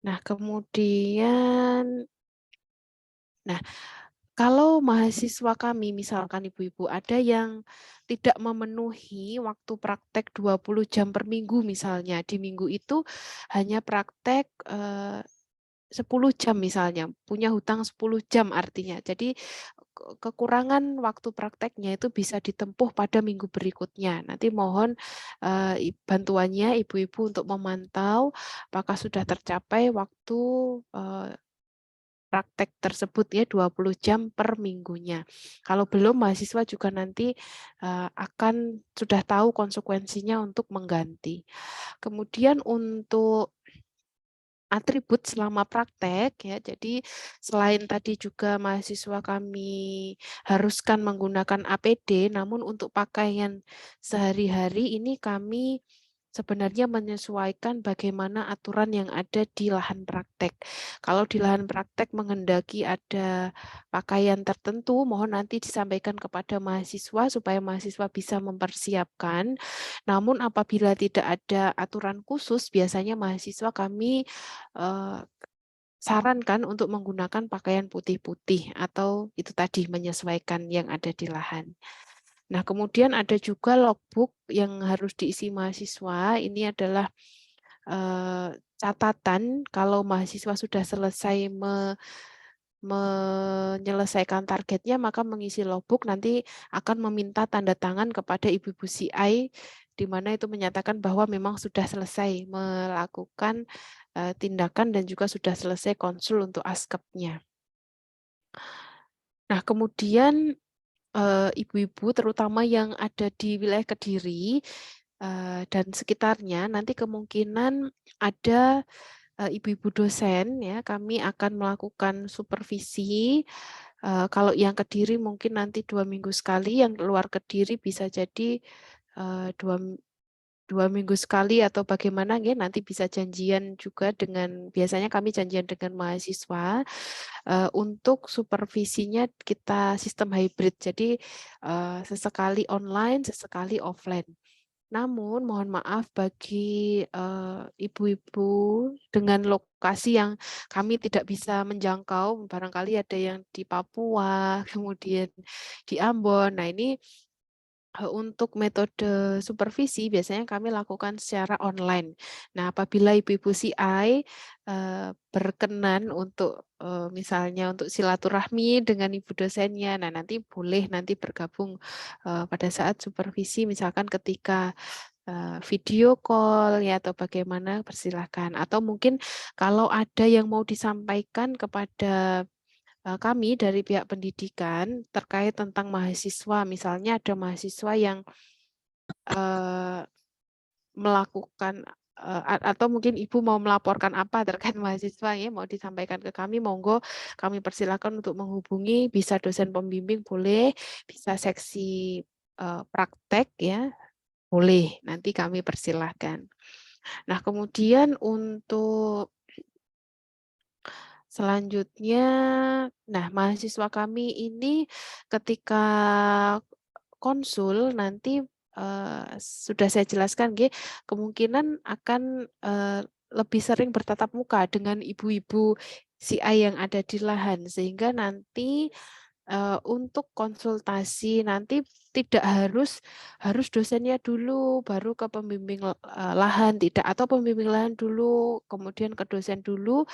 Nah, kemudian, kalau mahasiswa kami, misalkan ibu-ibu, ada yang tidak memenuhi waktu praktek 20 jam per minggu misalnya, di minggu itu hanya praktek 10 jam misalnya, punya hutang 10 jam artinya. Jadi kekurangan waktu prakteknya itu bisa ditempuh pada minggu berikutnya. Nanti mohon bantuannya ibu-ibu untuk memantau apakah sudah tercapai waktu praktek tersebut ya, 20 jam per minggunya. Kalau belum, mahasiswa juga nanti akan sudah tahu konsekuensinya untuk mengganti. Kemudian untuk atribut selama praktek ya, jadi selain tadi juga mahasiswa kami haruskan menggunakan APD, namun untuk pakaian sehari-hari ini kami sebenarnya menyesuaikan bagaimana aturan yang ada di lahan praktek. Kalau di lahan praktek menghendaki ada pakaian tertentu, mohon nanti disampaikan kepada mahasiswa supaya mahasiswa bisa mempersiapkan. Namun apabila tidak ada aturan khusus, biasanya mahasiswa kami sarankan untuk menggunakan pakaian putih-putih atau itu tadi menyesuaikan yang ada di lahan. Nah, kemudian ada juga logbook yang harus diisi mahasiswa. Ini adalah catatan kalau mahasiswa sudah selesai menyelesaikan targetnya, maka mengisi logbook nanti akan meminta tanda tangan kepada ibu-ibu CI, di mana itu menyatakan bahwa memang sudah selesai melakukan tindakan dan juga sudah selesai konsul untuk askepnya. Nah, kemudian ibu-ibu terutama yang ada di wilayah Kediri dan sekitarnya, nanti kemungkinan ada ibu-ibu dosen ya, kami akan melakukan supervisi. Kalau yang Kediri mungkin nanti 2 minggu sekali, yang luar Kediri bisa jadi 2 minggu sekali atau bagaimana ya, nanti bisa janjian juga dengan, biasanya kami janjian dengan mahasiswa untuk supervisinya kita sistem hybrid, jadi sesekali online, sesekali offline. Namun mohon maaf bagi ibu-ibu dengan lokasi yang kami tidak bisa menjangkau, barangkali ada yang di Papua, kemudian di Ambon. Nah, ini untuk metode supervisi biasanya kami lakukan secara online. Nah, apabila ibu-ibu CI berkenan untuk misalnya untuk silaturahmi dengan ibu dosennya, nah nanti boleh nanti bergabung pada saat supervisi, misalkan ketika video call ya atau bagaimana, persilahkan. Atau mungkin kalau ada yang mau disampaikan kepada kami dari pihak pendidikan terkait tentang mahasiswa, misalnya ada mahasiswa yang melakukan atau mungkin ibu mau melaporkan apa terkait mahasiswa ya, mau disampaikan ke kami, monggo kami persilakan untuk menghubungi, bisa dosen pembimbing boleh, bisa seksi praktek ya boleh, nanti kami persilahkan. Nah, kemudian untuk Selanjutnya, nah mahasiswa kami ini ketika konsul nanti sudah saya jelaskan, kemungkinan akan lebih sering bertatap muka dengan ibu-ibu CI yang ada di lahan, sehingga nanti untuk konsultasi nanti tidak harus dosennya dulu baru ke pembimbing lahan, tidak, atau pembimbing lahan dulu kemudian ke dosen dulu,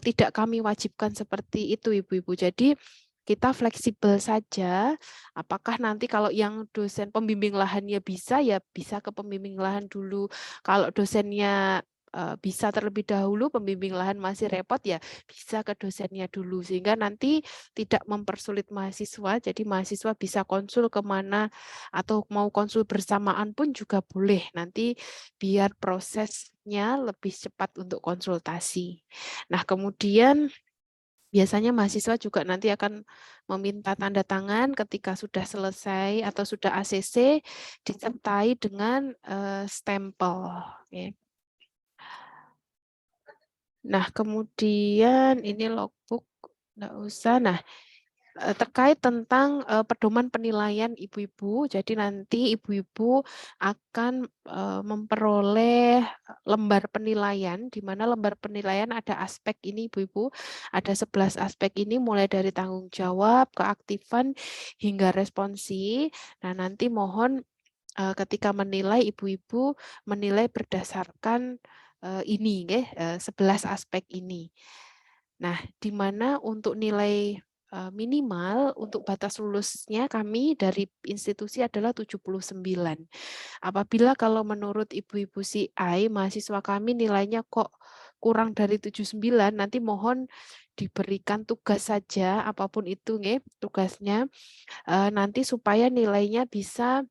tidak kami wajibkan seperti itu ibu-ibu. Jadi kita fleksibel saja, apakah nanti kalau yang dosen pembimbing lahannya bisa, ya bisa ke pembimbing lahan dulu. Kalau dosennya bisa terlebih dahulu, pembimbing lahan masih repot, ya bisa ke dosennya dulu, sehingga nanti tidak mempersulit mahasiswa. Jadi mahasiswa bisa konsul kemana, atau mau konsul bersamaan pun juga boleh, nanti biar prosesnya lebih cepat untuk konsultasi. Nah, kemudian biasanya mahasiswa juga nanti akan meminta tanda tangan ketika sudah selesai atau sudah ACC, disertai dengan stempel. Nah, kemudian ini logbook, nggak usah. Nah, terkait tentang pedoman penilaian ibu-ibu, jadi nanti ibu-ibu akan memperoleh lembar penilaian, di mana lembar penilaian ada aspek ini ibu-ibu, ada 11 aspek ini, mulai dari tanggung jawab, keaktifan, hingga responsi. Nah, nanti mohon ketika menilai, ibu-ibu menilai berdasarkan ini, 11 aspek ini. Nah, di mana untuk nilai minimal untuk batas lulusnya kami dari institusi adalah 79. Apabila kalau menurut ibu-ibu CI, mahasiswa kami nilainya kok kurang dari 79, nanti mohon diberikan tugas saja, apapun itu tugasnya, nanti supaya nilainya bisa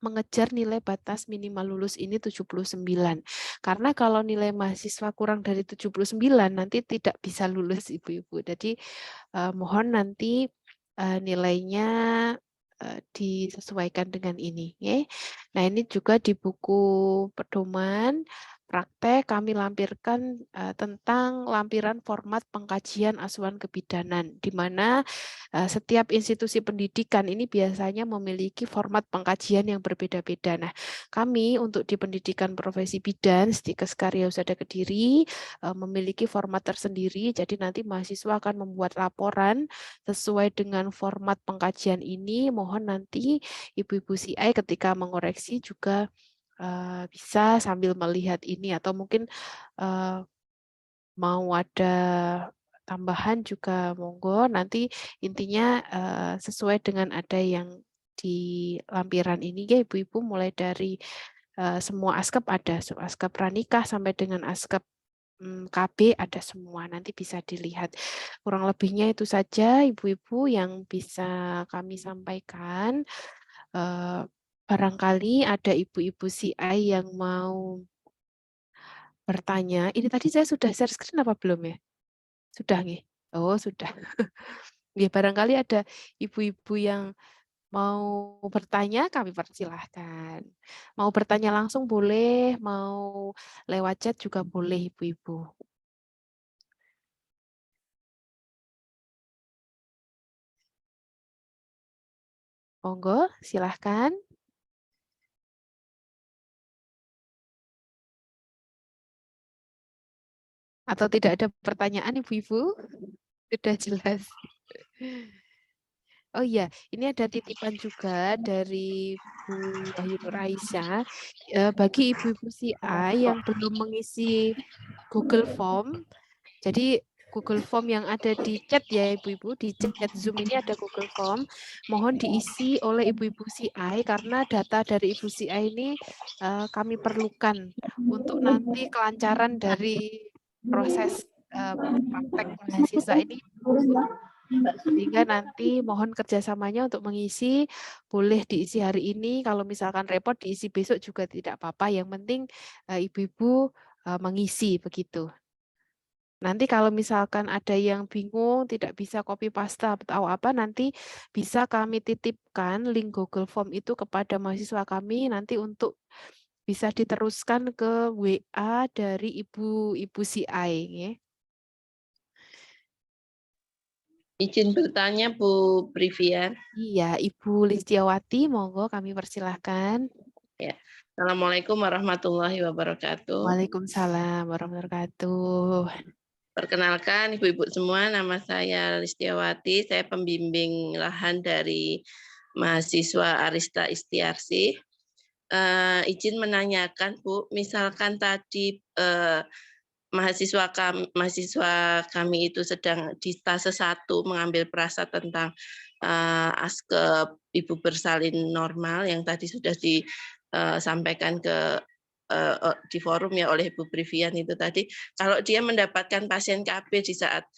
mengejar nilai batas minimal lulus ini 79. Karena kalau nilai mahasiswa kurang dari 79 nanti tidak bisa lulus ibu-ibu. Jadi mohon nanti nilainya disesuaikan dengan ini. Nah, ini juga di buku pedoman praktek kami lampirkan tentang lampiran format pengkajian asuhan kebidanan, di mana setiap institusi pendidikan ini biasanya memiliki format pengkajian yang berbeda-beda. Nah, kami untuk di pendidikan profesi bidan Stikes Karya Husada Kediri memiliki format tersendiri, jadi nanti mahasiswa akan membuat laporan sesuai dengan format pengkajian ini. Mohon nanti ibu-ibu CI ketika mengoreksi juga bisa sambil melihat ini, atau mungkin mau ada tambahan juga monggo. Nanti intinya sesuai dengan ada yang di lampiran ini ya ibu-ibu, mulai dari semua askep ada, askep pranikah sampai dengan askep KB ada semua, nanti bisa dilihat. Kurang lebihnya itu saja ibu-ibu yang bisa kami sampaikan. Barangkali ada ibu-ibu CI yang mau bertanya. Ini tadi saya sudah share screen apa belum ya? Sudah nih. Oh, sudah. Ya, barangkali ada ibu-ibu yang mau bertanya, kami persilahkan. Mau bertanya langsung boleh, mau lewat chat juga boleh ibu-ibu. Monggo, silahkan. Atau tidak ada pertanyaan ibu-ibu? Sudah jelas. Oh iya, ini ada titipan juga dari Bu Wahyu Nur Aisyah. Bagi ibu-ibu CI yang belum mengisi Google Form, jadi Google Form yang ada di chat ya ibu-ibu, di chat Zoom ini ada Google Form, mohon diisi oleh ibu-ibu CI karena data dari ibu CI ini kami perlukan untuk nanti kelancaran dari proses praktek mahasiswa ini, sehingga nanti mohon kerjasamanya untuk mengisi, boleh diisi hari ini, kalau misalkan repot diisi besok juga tidak apa-apa, yang penting ibu-ibu mengisi begitu. Nanti kalau misalkan ada yang bingung, tidak bisa copy paste atau apa, nanti bisa kami titipkan link Google Form itu kepada mahasiswa kami, nanti untuk bisa diteruskan ke WA dari ibu CI. Izin bertanya Bu Privian. Iya, Ibu Listiawati, monggo kami persilahkan. Ya. Assalamualaikum warahmatullahi wabarakatuh. Waalaikumsalam warahmatullahi wabarakatuh. Perkenalkan Ibu-Ibu semua, nama saya Listiawati, saya pembimbing lahan dari mahasiswa Arista Istiarsi. Izin menanyakan Bu, misalkan tadi mahasiswa kami itu sedang di fase 1 mengambil perasa tentang askep ibu bersalin normal yang tadi sudah disampaikan di forum ya oleh Bu Privian itu tadi. Kalau dia mendapatkan pasien KB di saat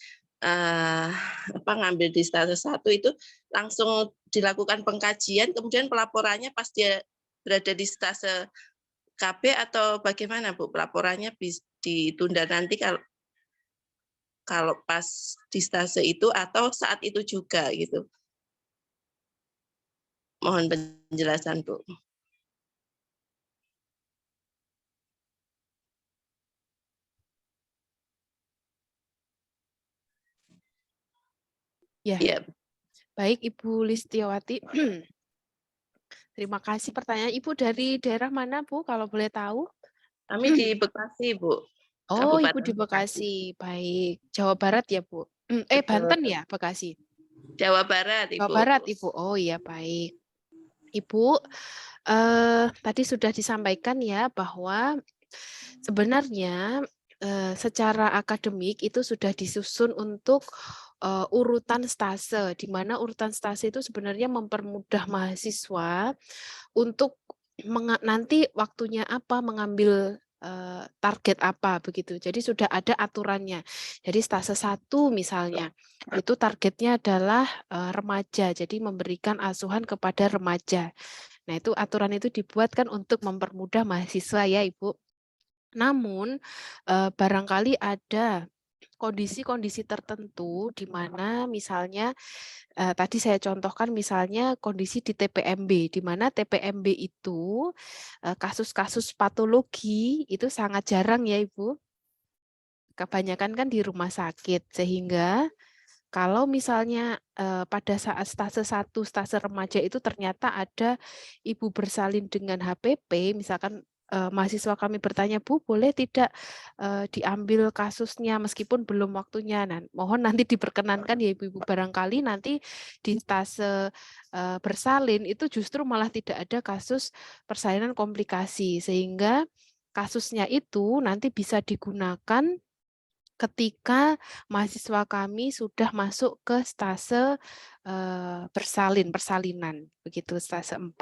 ngambil di fase 1 itu langsung dilakukan pengkajian, kemudian pelaporannya pas dia berada di stase KB atau bagaimana Bu? Pelaporannya ditunda nanti kalau pas di stase itu atau saat itu juga gitu. Mohon penjelasan Bu. Ya, Ya, baik Ibu Listiawati. Terima kasih pertanyaan. Ibu dari daerah mana Bu, kalau boleh tahu? kami di Bekasi Bu. Oh, Ibu Kabupaten di Bekasi. Baik. Jawa Barat ya Bu? Betul. Banten ya Bekasi? Jawa Barat Ibu. Jawa Barat Ibu. Oh iya, baik. Ibu, tadi sudah disampaikan ya bahwa sebenarnya secara akademik itu sudah disusun untuk urutan stase, di mana urutan stase itu sebenarnya mempermudah mahasiswa untuk nanti waktunya apa mengambil target apa begitu. Jadi sudah ada aturannya. Jadi stase 1 misalnya itu targetnya adalah remaja. Jadi memberikan asuhan kepada remaja. Nah, itu aturan itu dibuat kan untuk mempermudah mahasiswa ya, Ibu. Namun barangkali ada kondisi-kondisi tertentu di mana misalnya tadi saya contohkan misalnya kondisi di TPMB, di mana TPMB itu kasus-kasus patologi itu sangat jarang ya Ibu. Kebanyakan kan di rumah sakit, sehingga kalau misalnya pada saat stase 1, stase remaja itu ternyata ada ibu bersalin dengan HPP, misalkan mahasiswa kami bertanya, Bu, boleh tidak diambil kasusnya meskipun belum waktunya. Nah, mohon nanti diperkenankan ya Ibu-Ibu, barangkali nanti di stase bersalin itu justru malah tidak ada kasus persalinan komplikasi, sehingga kasusnya itu nanti bisa digunakan ketika mahasiswa kami sudah masuk ke stase persalinan, begitu stase 4.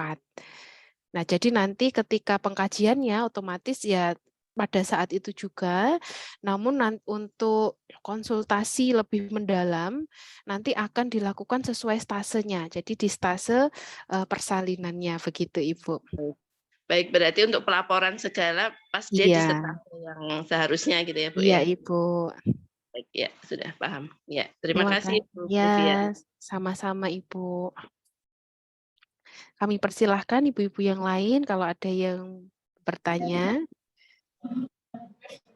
Nah, jadi nanti ketika pengkajiannya otomatis ya pada saat itu juga, namun untuk konsultasi lebih mendalam nanti akan dilakukan sesuai stasenya. Jadi di stase persalinannya begitu, Ibu. Baik, berarti untuk pelaporan segala pas dia di stase yang seharusnya gitu ya Bu Iya, ya. Ibu. Baik, ya sudah paham. Ya, terima kasih Bu Ya, Privian. sama-sama Ibu. Kami persilahkan ibu-ibu yang lain kalau ada yang bertanya.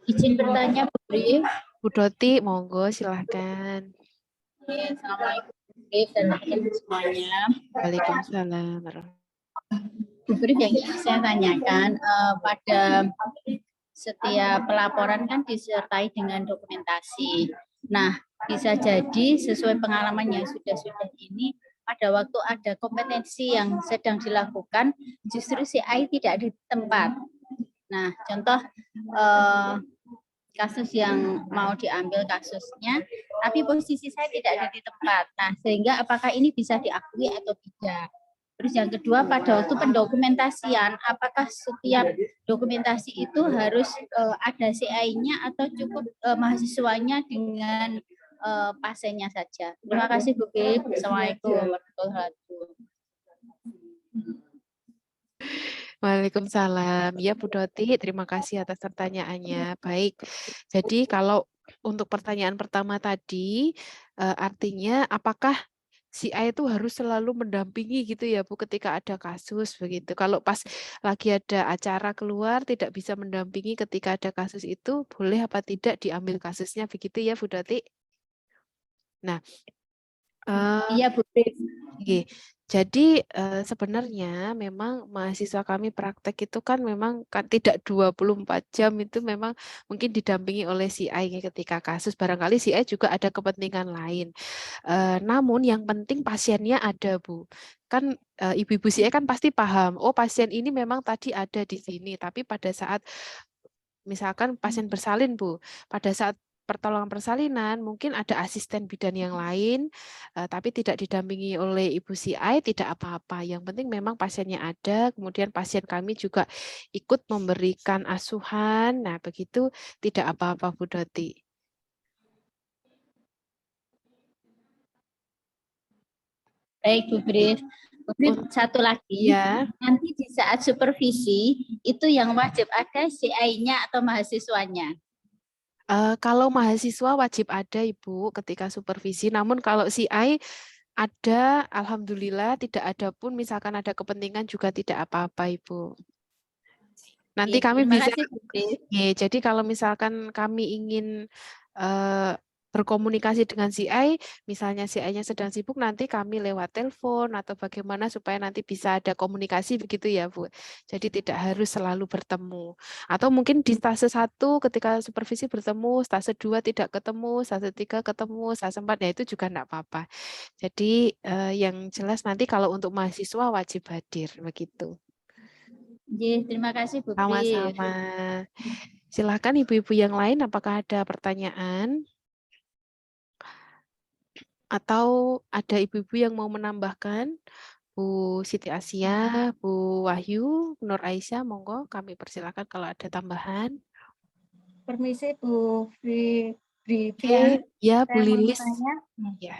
Izin bertanya, Bu Pri. Bu Doti, monggo silahkan. Assalamualaikum dan teman-teman semuanya. Waalaikumsalam. Bu Pri, yang ingin saya tanyakan, pada setiap pelaporan kan disertai dengan dokumentasi. Nah, bisa jadi sesuai pengalaman yang sudah ini, pada waktu ada kompetensi yang sedang dilakukan, justru CI tidak ada di tempat. Nah, contoh kasus yang mau diambil kasusnya, tapi posisi saya tidak ada di tempat. Nah, sehingga apakah ini bisa diakui atau tidak? Terus yang kedua, pada waktu pendokumentasian, apakah setiap dokumentasi itu harus ada CI-nya atau cukup mahasiswanya dengan pasiennya saja? Terima kasih Bu Pri. Assalamualaikum warahmatullahi wabarakatuh. Waalaikumsalam. Ya Bu Doti, terima kasih atas pertanyaannya. Baik, jadi kalau untuk pertanyaan pertama tadi, artinya apakah si A itu harus selalu mendampingi gitu ya Bu ketika ada kasus begitu. Kalau pas lagi ada acara keluar tidak bisa mendampingi ketika ada kasus itu, boleh apa tidak diambil kasusnya begitu ya Bu Doti? Nah, Iya, Bu Brif. Oke, jadi sebenarnya memang mahasiswa kami praktek itu kan memang kan tidak 24 jam itu memang mungkin didampingi oleh CI ketika kasus, barangkali CI juga ada kepentingan lain. Namun yang penting pasiennya ada, Bu. Kan ibu-ibu CI kan pasti paham, oh pasien ini memang tadi ada di sini, tapi pada saat misalkan pasien bersalin, Bu, pada saat pertolongan persalinan mungkin ada asisten bidan yang lain, tapi tidak didampingi oleh Ibu CI, tidak apa-apa. Yang penting memang pasiennya ada, kemudian pasien kami juga ikut memberikan asuhan. Nah, begitu tidak apa-apa, Bu Doti. Baik, Bu Brif. Bu Brif, satu lagi. Ya, Nanti di saat supervisi, itu yang wajib ada CI-nya atau mahasiswanya? kalau mahasiswa wajib ada, Ibu, ketika supervisi. Namun kalau CI ada, alhamdulillah, tidak ada pun misalkan ada kepentingan juga tidak apa-apa, Ibu. Nanti kami Terima bisa, kasih, Bu Brif. jadi kalau misalkan kami ingin berkomunikasi dengan CI, misalnya CI-nya sedang sibuk, nanti kami lewat telepon atau bagaimana supaya nanti bisa ada komunikasi begitu ya, Bu. Jadi tidak harus selalu bertemu. Atau mungkin di stase 1 ketika supervisi bertemu, stase 2 tidak ketemu, stase 3 ketemu, stase 4 ya itu juga enggak apa-apa. Jadi yang jelas nanti kalau untuk mahasiswa wajib hadir begitu. Terima kasih, Bu Brif. Sama-sama. Silakan ibu-ibu yang lain, apakah ada pertanyaan? Atau ada ibu-ibu yang mau menambahkan? Bu Siti Asia, Bu Wahyu, Nur Aisyah, monggo kami persilakan kalau ada tambahan. Permisi Bu Vivian, Ya, Bu saya mau Lilis. tanya. Ya.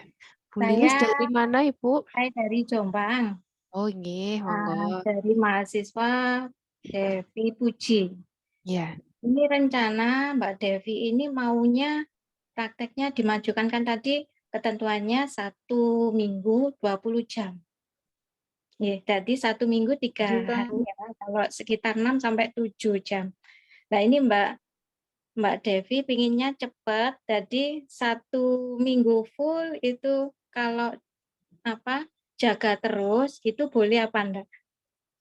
Bu Lilis Saya dari mana, Ibu? Saya dari Jombang, Oh, nggih, monggo. dari mahasiswa Devi Puji. Ya. Ini rencana Mbak Devi ini maunya prakteknya dimajukan, kan tadi ketentuannya 1 minggu 20 jam. Ya, jadi 1 minggu 3 hari ya, kalau sekitar 6 sampai 7 jam. Nah ini Mbak Devi pinginnya cepat, jadi 1 minggu full itu kalau jaga terus gitu boleh apa enggak?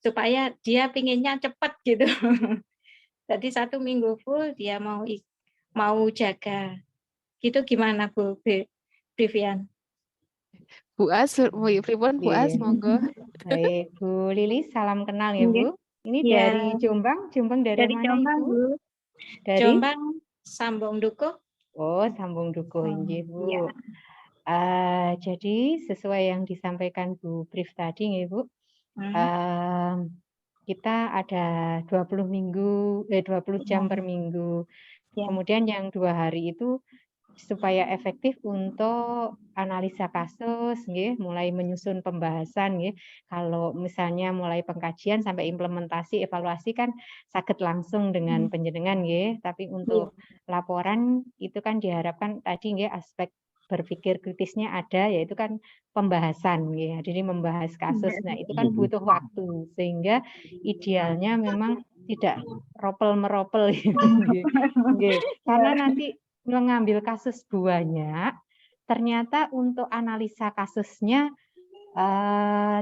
Supaya dia pinginnya cepat gitu. Jadi 1 minggu full dia mau jaga. Gitu gimana Bu Vivian? Bu As, pripun Bu As, monggo. Baik, Bu Lilis, salam kenal ya, Nggih. Bu. Ini Iya. dari Jombang, Jombang dari Dari mana, Jombang, Ibu? Bu. Dari? Jombang, Sambung Dukuh. Oh, Sambung Dukuh, nggih, Bu. Iya. Jadi sesuai yang disampaikan Bu Brif tadi, nggih, Bu. Kita ada 20 jam per minggu. Ya. Kemudian yang 2 hari itu supaya efektif untuk analisa kasus, nggih, mulai menyusun pembahasan, nggih. Kalau misalnya mulai pengkajian sampai implementasi, evaluasi kan saged langsung dengan panjenengan, nggih. Tapi untuk laporan itu kan diharapkan tadi, nggih, aspek berpikir kritisnya ada, yaitu kan pembahasan, nggih. Jadi membahas kasus. Nah, itu kan butuh waktu, sehingga idealnya memang tidak ropel-meropel gitu, nggih. Nggih, karena nanti mengambil kasus banyak, ternyata untuk analisa kasusnya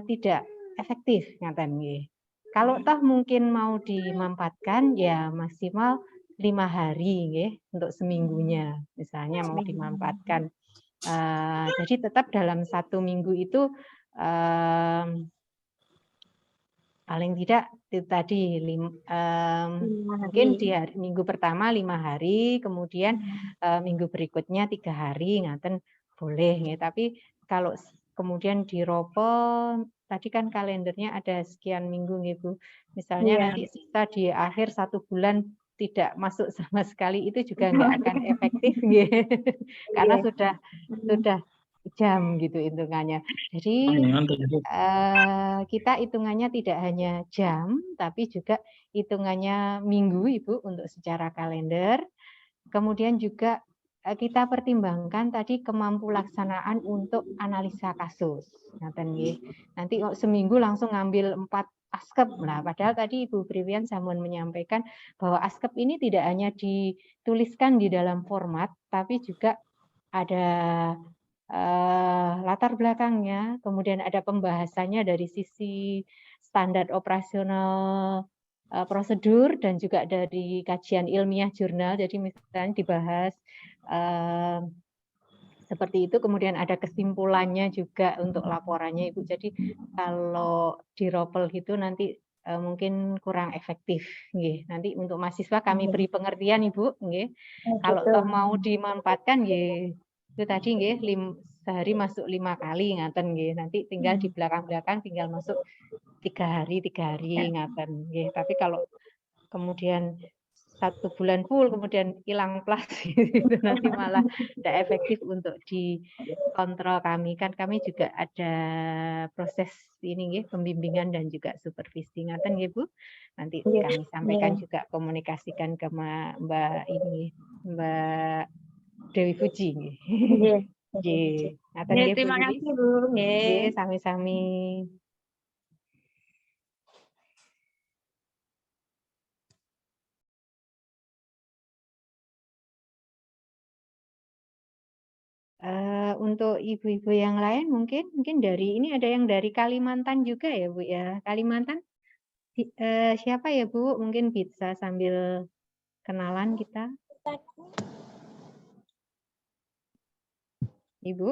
tidak efektif, ngaten nggih. Kalau toh mungkin mau dimampatkan ya maksimal 5 hari nggih untuk seminggunya, misalnya mau dimampatkan. Jadi tetap dalam 1 minggu itu paling tidak itu tadi mungkin di minggu pertama 5 hari, kemudian minggu berikutnya 3 hari, ngaten boleh ya. Tapi kalau kemudian diropel, tadi kan kalendernya ada sekian minggu nih Bu. Misalnya nanti sisa di akhir 1 bulan tidak masuk sama sekali, itu juga nggak akan efektif gitu. Karena sudah jam gitu hitungannya. Jadi kita hitungannya tidak hanya jam, tapi juga hitungannya minggu Ibu untuk secara kalender. Kemudian juga kita pertimbangkan tadi kemampu laksanaan untuk analisa kasus. Nanti seminggu langsung ngambil 4 askep. Nah, padahal tadi Ibu Priwian Samuan menyampaikan bahwa askep ini tidak hanya dituliskan di dalam format, tapi juga ada latar belakangnya, kemudian ada pembahasannya dari sisi standar operasional prosedur dan juga dari kajian ilmiah jurnal. Jadi misalnya dibahas seperti itu, kemudian ada kesimpulannya juga untuk laporannya Ibu. Jadi kalau diropel gitu nanti mungkin kurang efektif, nggih. Nanti untuk mahasiswa kami beri pengertian Ibu, nggih. Kalau toh mau dimanfaatkan, nggih, itu tadi nggih, sehari masuk 5 kali ngaten nggih. Nanti tinggal di belakang-belakang tinggal masuk 3 hari ngaten nggih. Tapi kalau kemudian 1 bulan full kemudian hilang plus itu nanti malah tidak efektif untuk dikontrol kami. Kan kami juga ada proses ini nggih, pembimbingan dan juga supervisi ngaten nggih Bu. Nanti kami sampaikan juga komunikasikan ke Mbak ini, Mbak Dewi Puji nggih. Nggih. Ngaten nggih Bu. Terima kasih Bu. Nggih, sami-sami. Untuk ibu-ibu yang lain mungkin dari ini ada yang dari Kalimantan juga ya Bu ya. Kalimantan siapa ya Bu? Mungkin bisa sambil kenalan kita. Ibu.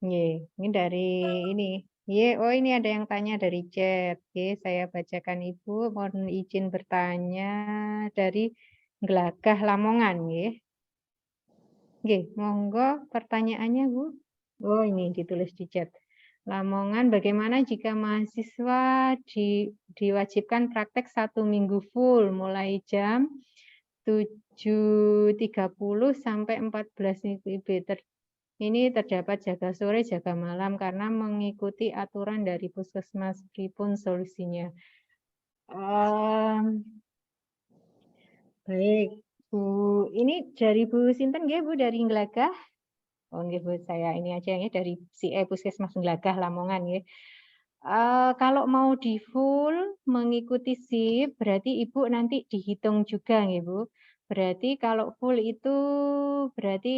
Ini dari ini. Oh ini ada yang tanya dari chat. Saya bacakan Ibu. Mohon izin bertanya dari Gelagah Lamongan. Monggo pertanyaannya Bu. Oh ini ditulis di chat. Lamongan, bagaimana jika mahasiswa diwajibkan praktek 1 minggu full mulai jam 7.30 sampai 14 WIB. Ini terdapat jaga sore, jaga malam karena mengikuti aturan dari Puskesmas. Pripun solusinya? Baik, Bu. Ini dari Bu Sinten nggih Bu dari Gelagah? Oh nggih Bu, saya ini aja ya dari CE Puskesmas Gelagah Lamongan nggih. Kalau mau di full mengikuti shift berarti Ibu nanti dihitung juga nggih Bu. Berarti kalau full itu berarti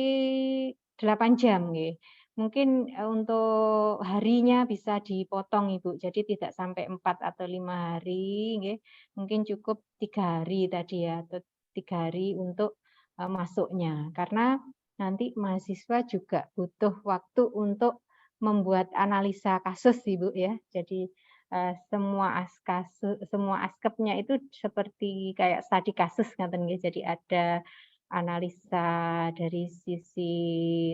8 jam nggih. Mungkin untuk harinya bisa dipotong Ibu. Jadi tidak sampai 4 atau 5 hari nggih. Mungkin cukup 3 hari tadi ya, atau 3 hari untuk masuknya. Karena nanti mahasiswa juga butuh waktu untuk membuat analisa kasus Ibu ya. Jadi semua askepnya itu seperti kayak studi kasus ngaten nggih. Jadi ada analisa dari sisi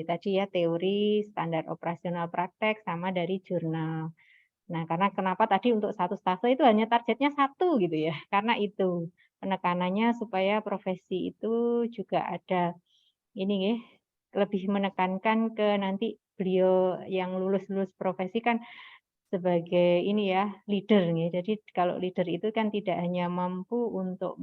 tadi ya teori, standar operasional praktek sama dari jurnal. Nah, karena kenapa tadi untuk 1 stase itu hanya targetnya 1 gitu ya. Karena itu penekanannya supaya profesi itu juga ada ini nggih, lebih menekankan ke nanti beliau yang lulus profesi kan sebagai ini ya, leader nggih. Jadi kalau leader itu kan tidak hanya mampu untuk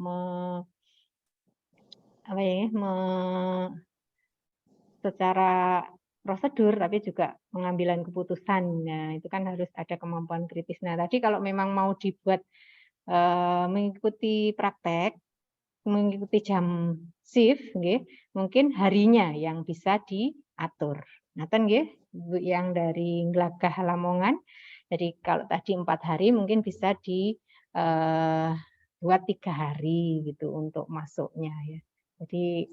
secara prosedur tapi juga pengambilan keputusan. Nah, itu kan harus ada kemampuan kritis. Nah, tadi kalau memang mau dibuat mengikuti praktek, mengikuti jam shift nggih, mungkin harinya yang bisa diatur. Ngaten nggih, Bu yang dari Gelagah Lamongan. Jadi kalau tadi 4 hari mungkin bisa buat 3 hari gitu untuk masuknya ya. Jadi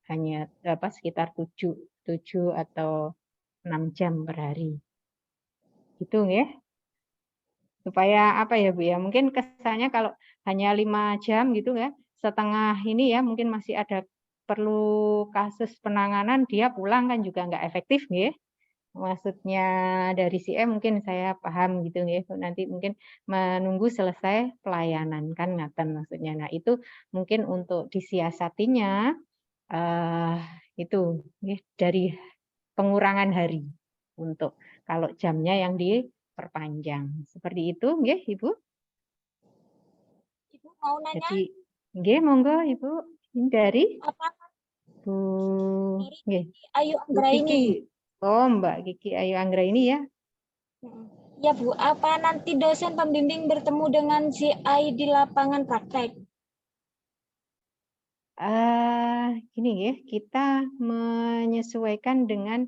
hanya sekitar 7 atau 6 jam per hari. Gitu nggih. Supaya apa ya Bu ya, mungkin kesannya kalau hanya 5 jam gitu ya, setengah ini ya mungkin masih ada perlu kasus penanganan, dia pulang kan juga nggak efektif nggih. Maksudnya dari CE mungkin saya paham gitu nggih, nanti mungkin menunggu selesai pelayanan kan ngaten maksudnya. Nah itu mungkin untuk disiasatinya itu nggih dari pengurangan hari untuk kalau jamnya yang diperpanjang. Seperti itu nggih Ibu. Ibu mau nanya? Jadi nggih monggo Ibu. Ini dari apa Bu nggih. Ayu Bu Anggraini. Kiki. Oh, Mbak Kiki Ayu Anggraini ya. Ya Bu, apa nanti dosen pembimbing bertemu dengan CI di lapangan praktek? Gini ya, kita menyesuaikan dengan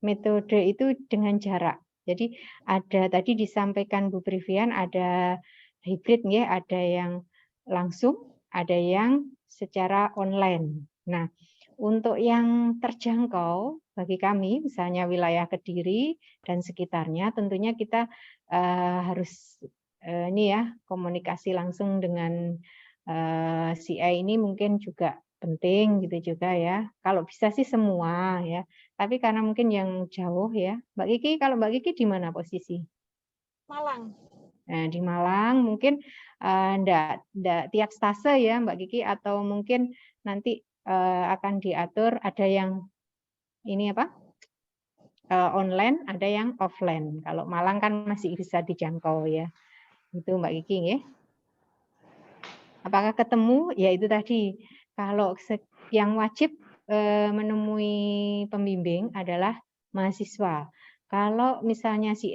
metode itu dengan jarak. Jadi ada tadi disampaikan Bu Privian ada hybrid ya, ada yang langsung, ada yang secara online. Nah, untuk yang terjangkau bagi kami, misalnya wilayah Kediri dan sekitarnya, tentunya kita harus ini ya komunikasi langsung dengan CI ini mungkin juga penting gitu juga ya. Kalau bisa sih semua ya. Tapi karena mungkin yang jauh ya, Mbak Kiki, kalau Mbak Kiki di mana posisi? Malang. Nah, di Malang mungkin ndak tiap stase ya Mbak Kiki, atau mungkin nanti akan diatur ada yang ini apa? Online, ada yang offline. Kalau Malang kan masih bisa dijangkau ya. Itu Mbak Kiki ya. Apakah ketemu? Ya itu tadi. Kalau yang wajib menemui pembimbing adalah mahasiswa. Kalau misalnya si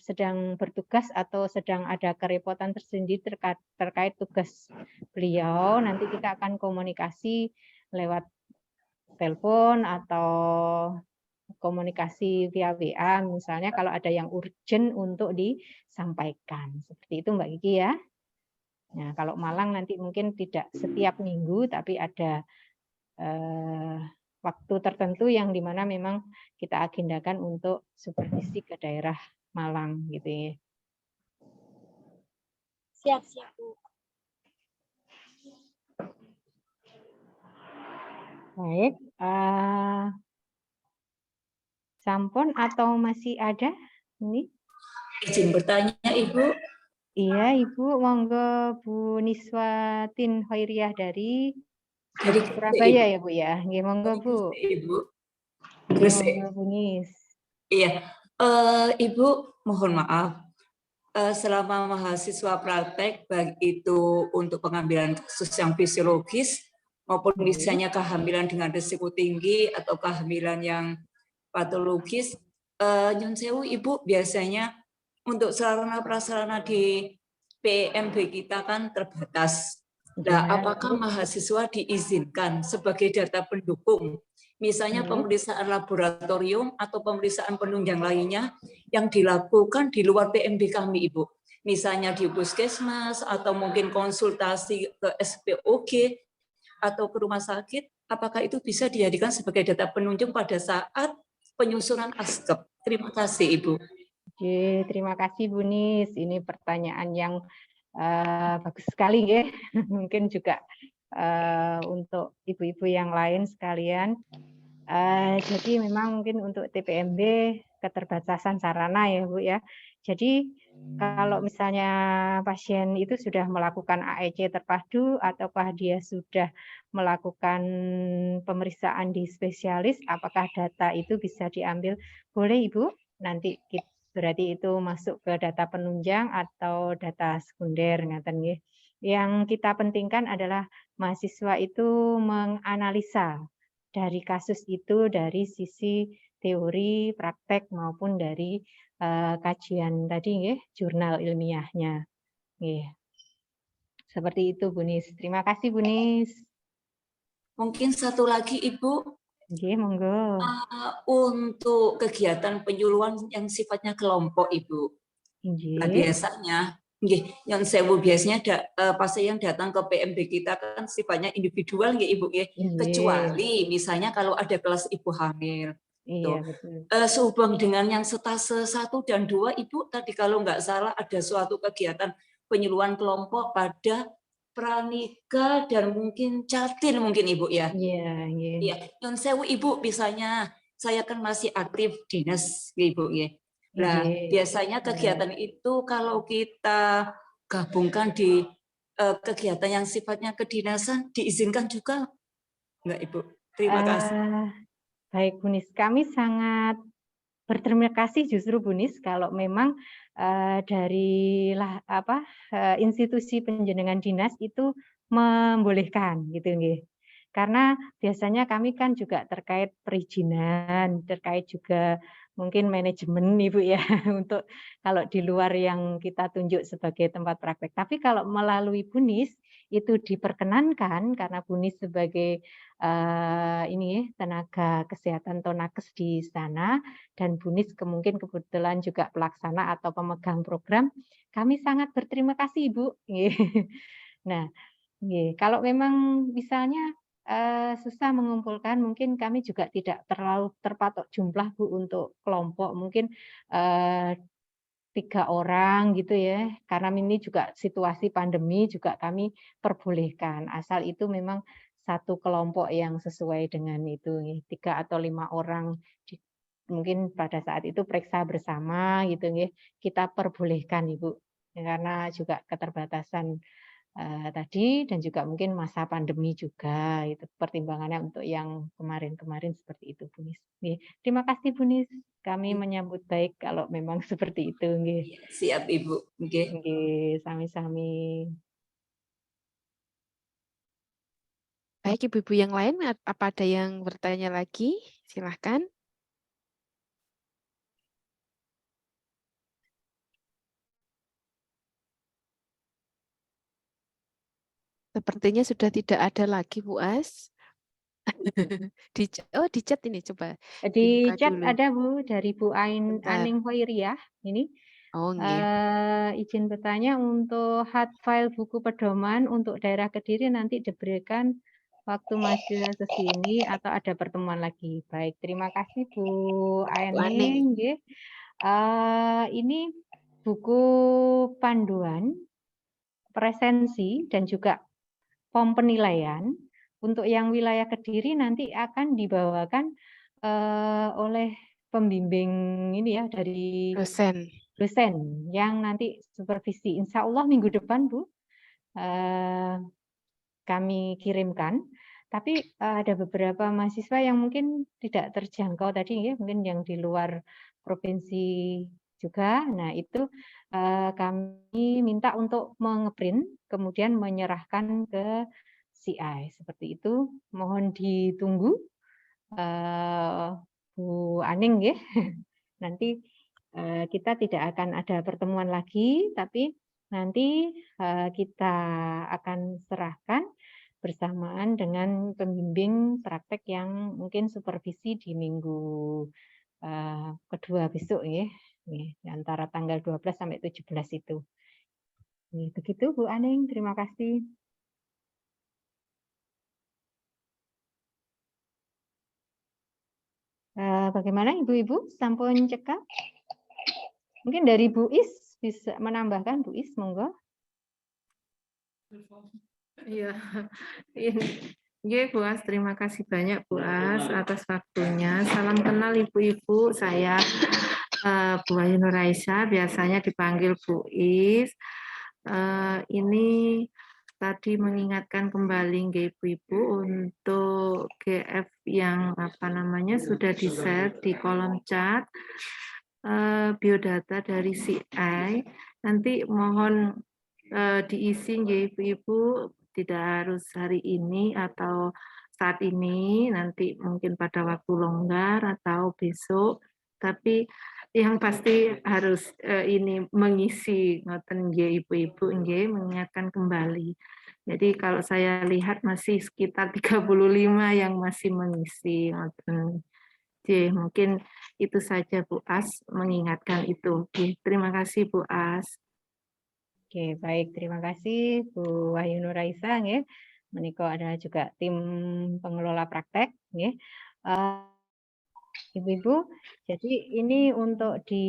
sedang bertugas atau sedang ada kerepotan tersendiri terkait tugas beliau, nanti kita akan komunikasi lewat telepon atau komunikasi via WA, misalnya kalau ada yang urgent untuk disampaikan. Seperti itu Mbak Kiki ya. Nah, kalau Malang nanti mungkin tidak setiap minggu, tapi ada waktu tertentu yang dimana memang kita agendakan untuk supervisi ke daerah Malang gitu ya. Siap, Bu. Baik, sampun atau masih ada? Ini? Izin bertanya, Ibu. Iya, Ibu, monggo Bu Niswatin Hoiriah dari Surabaya ya Bu ya. Nggih, monggo Bu. Ibu. Nggih, monggo Bu Nis. Iya, Ibu mohon maaf. Selama mahasiswa praktek, baik itu untuk pengambilan kasus yang fisiologis maupun misalnya kehamilan dengan risiko tinggi atau kehamilan yang patologis, nyun sewu Ibu, biasanya untuk sarana prasarana di PMB kita kan terbatas. Nah, apakah mahasiswa diizinkan sebagai data pendukung, misalnya pemeriksaan laboratorium atau pemeriksaan penunjang lainnya yang dilakukan di luar PMB kami, Ibu? Misalnya di puskesmas atau mungkin konsultasi ke SPOG atau ke rumah sakit, apakah itu bisa dijadikan sebagai data penunjang pada saat penyusunan askep? Terima kasih, Ibu. Oke, terima kasih Bu Nis. Ini pertanyaan yang bagus sekali ya. Mungkin juga untuk ibu-ibu yang lain sekalian. Jadi memang mungkin untuk TPMB keterbatasan sarana ya Bu ya. Jadi kalau misalnya pasien itu sudah melakukan AEC terpadu ataukah dia sudah melakukan pemeriksaan di spesialis, apakah data itu bisa diambil? Boleh Ibu, nanti berarti itu masuk ke data penunjang atau data sekunder ngaten nggih. Yang kita pentingkan adalah mahasiswa itu menganalisa dari kasus itu dari sisi teori, praktek maupun dari kajian tadi nggih, jurnal ilmiahnya. Nggih. Seperti itu Bu Nis. Terima kasih Bu Nis. Mungkin satu lagi Ibu. Nggih, monggo. Untuk kegiatan penyuluhan yang sifatnya kelompok Ibu. Nah, biasanya yang sewu biasanya pasien yang datang ke PMB kita kan sifatnya individual nggih Ibu ya. Kecuali misalnya kalau ada kelas ibu hamil. Iya, betul. Sehubung dengan yang setase 1 dan 2 Ibu tadi kalau nggak salah ada suatu kegiatan penyuluhan kelompok pada pranikah dan mungkin catir mungkin Ibu ya. Iya, iya. Iya, nyun sewu Ibu, misalnya saya kan masih aktif dinas Ibu ya. Nah, biasanya kegiatan itu kalau kita gabungkan di kegiatan yang sifatnya kedinasan diizinkan juga enggak Ibu? Terima kasih. Baik Bu Nis, kami sangat berterima kasih justru Bu Nis kalau memang dari institusi penjenengan dinas itu membolehkan gitu nggih. Karena biasanya kami kan juga terkait perizinan, terkait juga mungkin manajemen Ibu ya untuk kalau di luar yang kita tunjuk sebagai tempat praktek. Tapi kalau melalui Bu Nis itu diperkenankan karena Bunis sebagai tenaga kesehatan atau nakes di sana dan Bunis mungkin kebetulan juga pelaksana atau pemegang program, kami sangat berterima kasih Ibu. Nah, kalau memang misalnya susah mengumpulkan, mungkin kami juga tidak terlalu terpatok jumlah Bu untuk kelompok, mungkin 3 orang gitu ya, karena ini juga situasi pandemi juga kami perbolehkan, asal itu memang satu kelompok yang sesuai dengan itu, 3 atau 5 orang, mungkin pada saat itu periksa bersama gitu ya, kita perbolehkan Ibu, karena juga keterbatasan tadi dan juga mungkin masa pandemi juga, itu pertimbangannya untuk yang kemarin-kemarin seperti itu Bu Nis. Terima kasih Bu Nis. Kami menyambut baik kalau memang seperti itu, nggih. Siap Ibu. Nggih. Nggih, sami-sami. Baik, Ibu-ibu yang lain, apa ada yang bertanya lagi? Silahkan. Sepertinya sudah tidak ada lagi, Bu As. di chat ini coba Di dibuka chat dulu. ada Bu dari Bu Bentar. Aning Hoiriah ini. Oh, nggih. Izin bertanya untuk hard file buku pedoman untuk daerah Kediri nanti diberikan waktu mahasiswa sesini atau ada pertemuan lagi. Baik, terima kasih Bu Aning. Nggih. Ini buku panduan presensi dan juga form penilaian untuk yang wilayah Kediri nanti akan dibawakan oleh pembimbing ini ya dari dosen yang nanti supervisi. Insya Allah minggu depan Bu kami kirimkan. Tapi ada beberapa mahasiswa yang mungkin tidak terjangkau tadi ya, mungkin yang di luar provinsi juga. Nah itu kami minta untuk mengeprint kemudian menyerahkan ke CI seperti itu. Mohon ditunggu Bu Aning ya. Nanti kita tidak akan ada pertemuan lagi, tapi nanti kita akan serahkan bersamaan dengan pembimbing praktek yang mungkin supervisi di minggu kedua besok ya, antara tanggal 12 sampai 17 itu. Begitu Bu Aning, terima kasih. Bagaimana Ibu-ibu, sampun cekap? Mungkin dari Bu Is bisa menambahkan, Bu Is, monggo. Iya, Bu As, terima kasih banyak Bu As atas waktunya. Salam kenal Ibu-ibu, saya Bu Ayu Nuraisa, biasanya dipanggil Bu Is. Ini tadi mengingatkan kembali Ibu-ibu untuk GF yang sudah di-share di kolom chat, biodata dari CI. Nanti mohon diisi Ibu-ibu, tidak harus hari ini atau saat ini, nanti mungkin pada waktu longgar atau besok, tapi yang pasti harus ini mengisi ngoten Ibu-ibu mengingatkan kembali. Jadi kalau saya lihat masih sekitar 35 yang masih mengisi ngoten. Jadi mungkin itu saja Bu As, mengingatkan itu. Terima kasih Bu As. Oke, baik. Terima kasih Bu Wahyu Nuraisa. Menika ada juga tim pengelola praktek. Ibu-ibu, jadi ini untuk di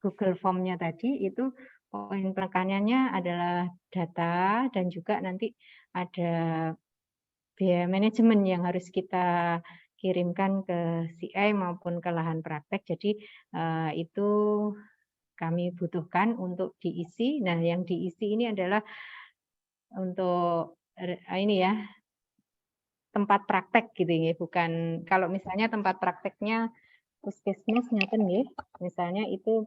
Google Form-nya tadi itu poin penekanannya adalah data dan juga nanti ada biaya manajemen yang harus kita kirimkan ke CI maupun ke lahan praktek. Jadi itu kami butuhkan untuk diisi. Nah, yang diisi ini adalah untuk ini ya, tempat praktek gitu ya, bukan kalau misalnya tempat prakteknya puskesmas ngaten nggih. Misalnya itu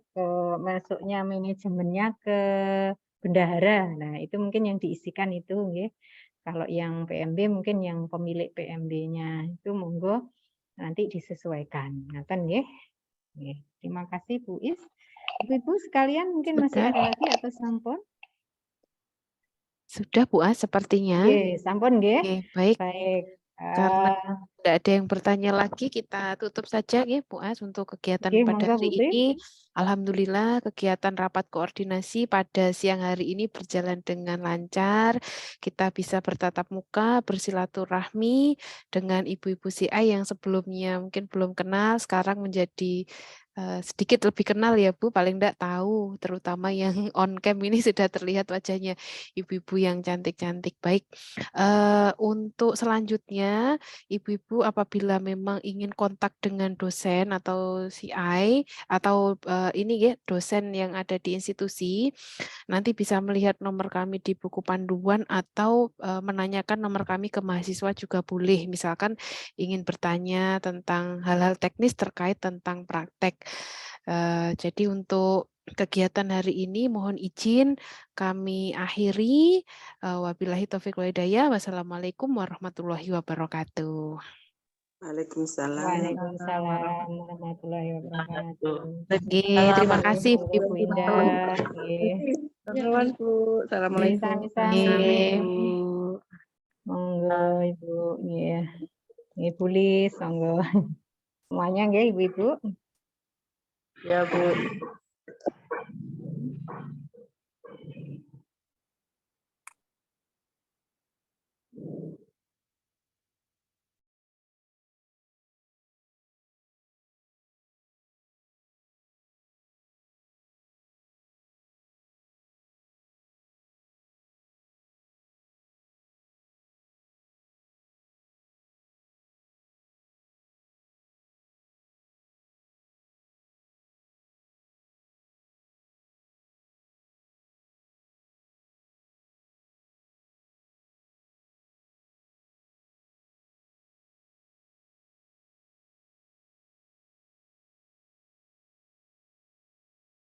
masuknya manajemennya ke bendahara. Nah, itu mungkin yang diisikan itu nggih. Kalau yang PMB mungkin yang pemilik PMB-nya itu monggo nanti disesuaikan. Ngaten nggih. Terima kasih Bu Is. Ibu-ibu sekalian mungkin masih ada lagi atau sampun? Sudah Bu As sepertinya. Nggih, sampun nggih. Oke, baik. Baik. Karena tidak ada yang bertanya lagi, kita tutup saja ya Bu As untuk kegiatan Nggih, pada monggo, hari Putri. ini. Alhamdulillah kegiatan rapat koordinasi pada siang hari ini berjalan dengan lancar. Kita bisa bertatap muka, bersilaturahmi dengan ibu-ibu CI yang sebelumnya mungkin belum kenal, sekarang menjadi sedikit lebih kenal ya Bu, paling enggak tahu, terutama yang on cam ini sudah terlihat wajahnya ibu-ibu yang cantik-cantik. Baik, untuk selanjutnya ibu-ibu apabila memang ingin kontak dengan dosen atau CI atau ini ya dosen yang ada di institusi, nanti bisa melihat nomor kami di buku panduan atau menanyakan nomor kami ke mahasiswa juga boleh. Misalkan ingin bertanya tentang hal-hal teknis terkait tentang praktek. Jadi untuk kegiatan hari ini mohon izin kami akhiri. Wabillahi taufiq wal hidayah. Wassalamualaikum warahmatullahi wabarakatuh. Waalaikumsalam. Waalaikumsalam warahmatullahi wabarakatuh. Oke, terima kasih Ibu Indah. Nggih. Nuwun Bu. Assalamualaikum. Sami-sami. Nggih. Monggo Ibu. Nggih. Nggih Bu Lis, monggo. Semuanya nggih Ibu-ibu. Ya Bu.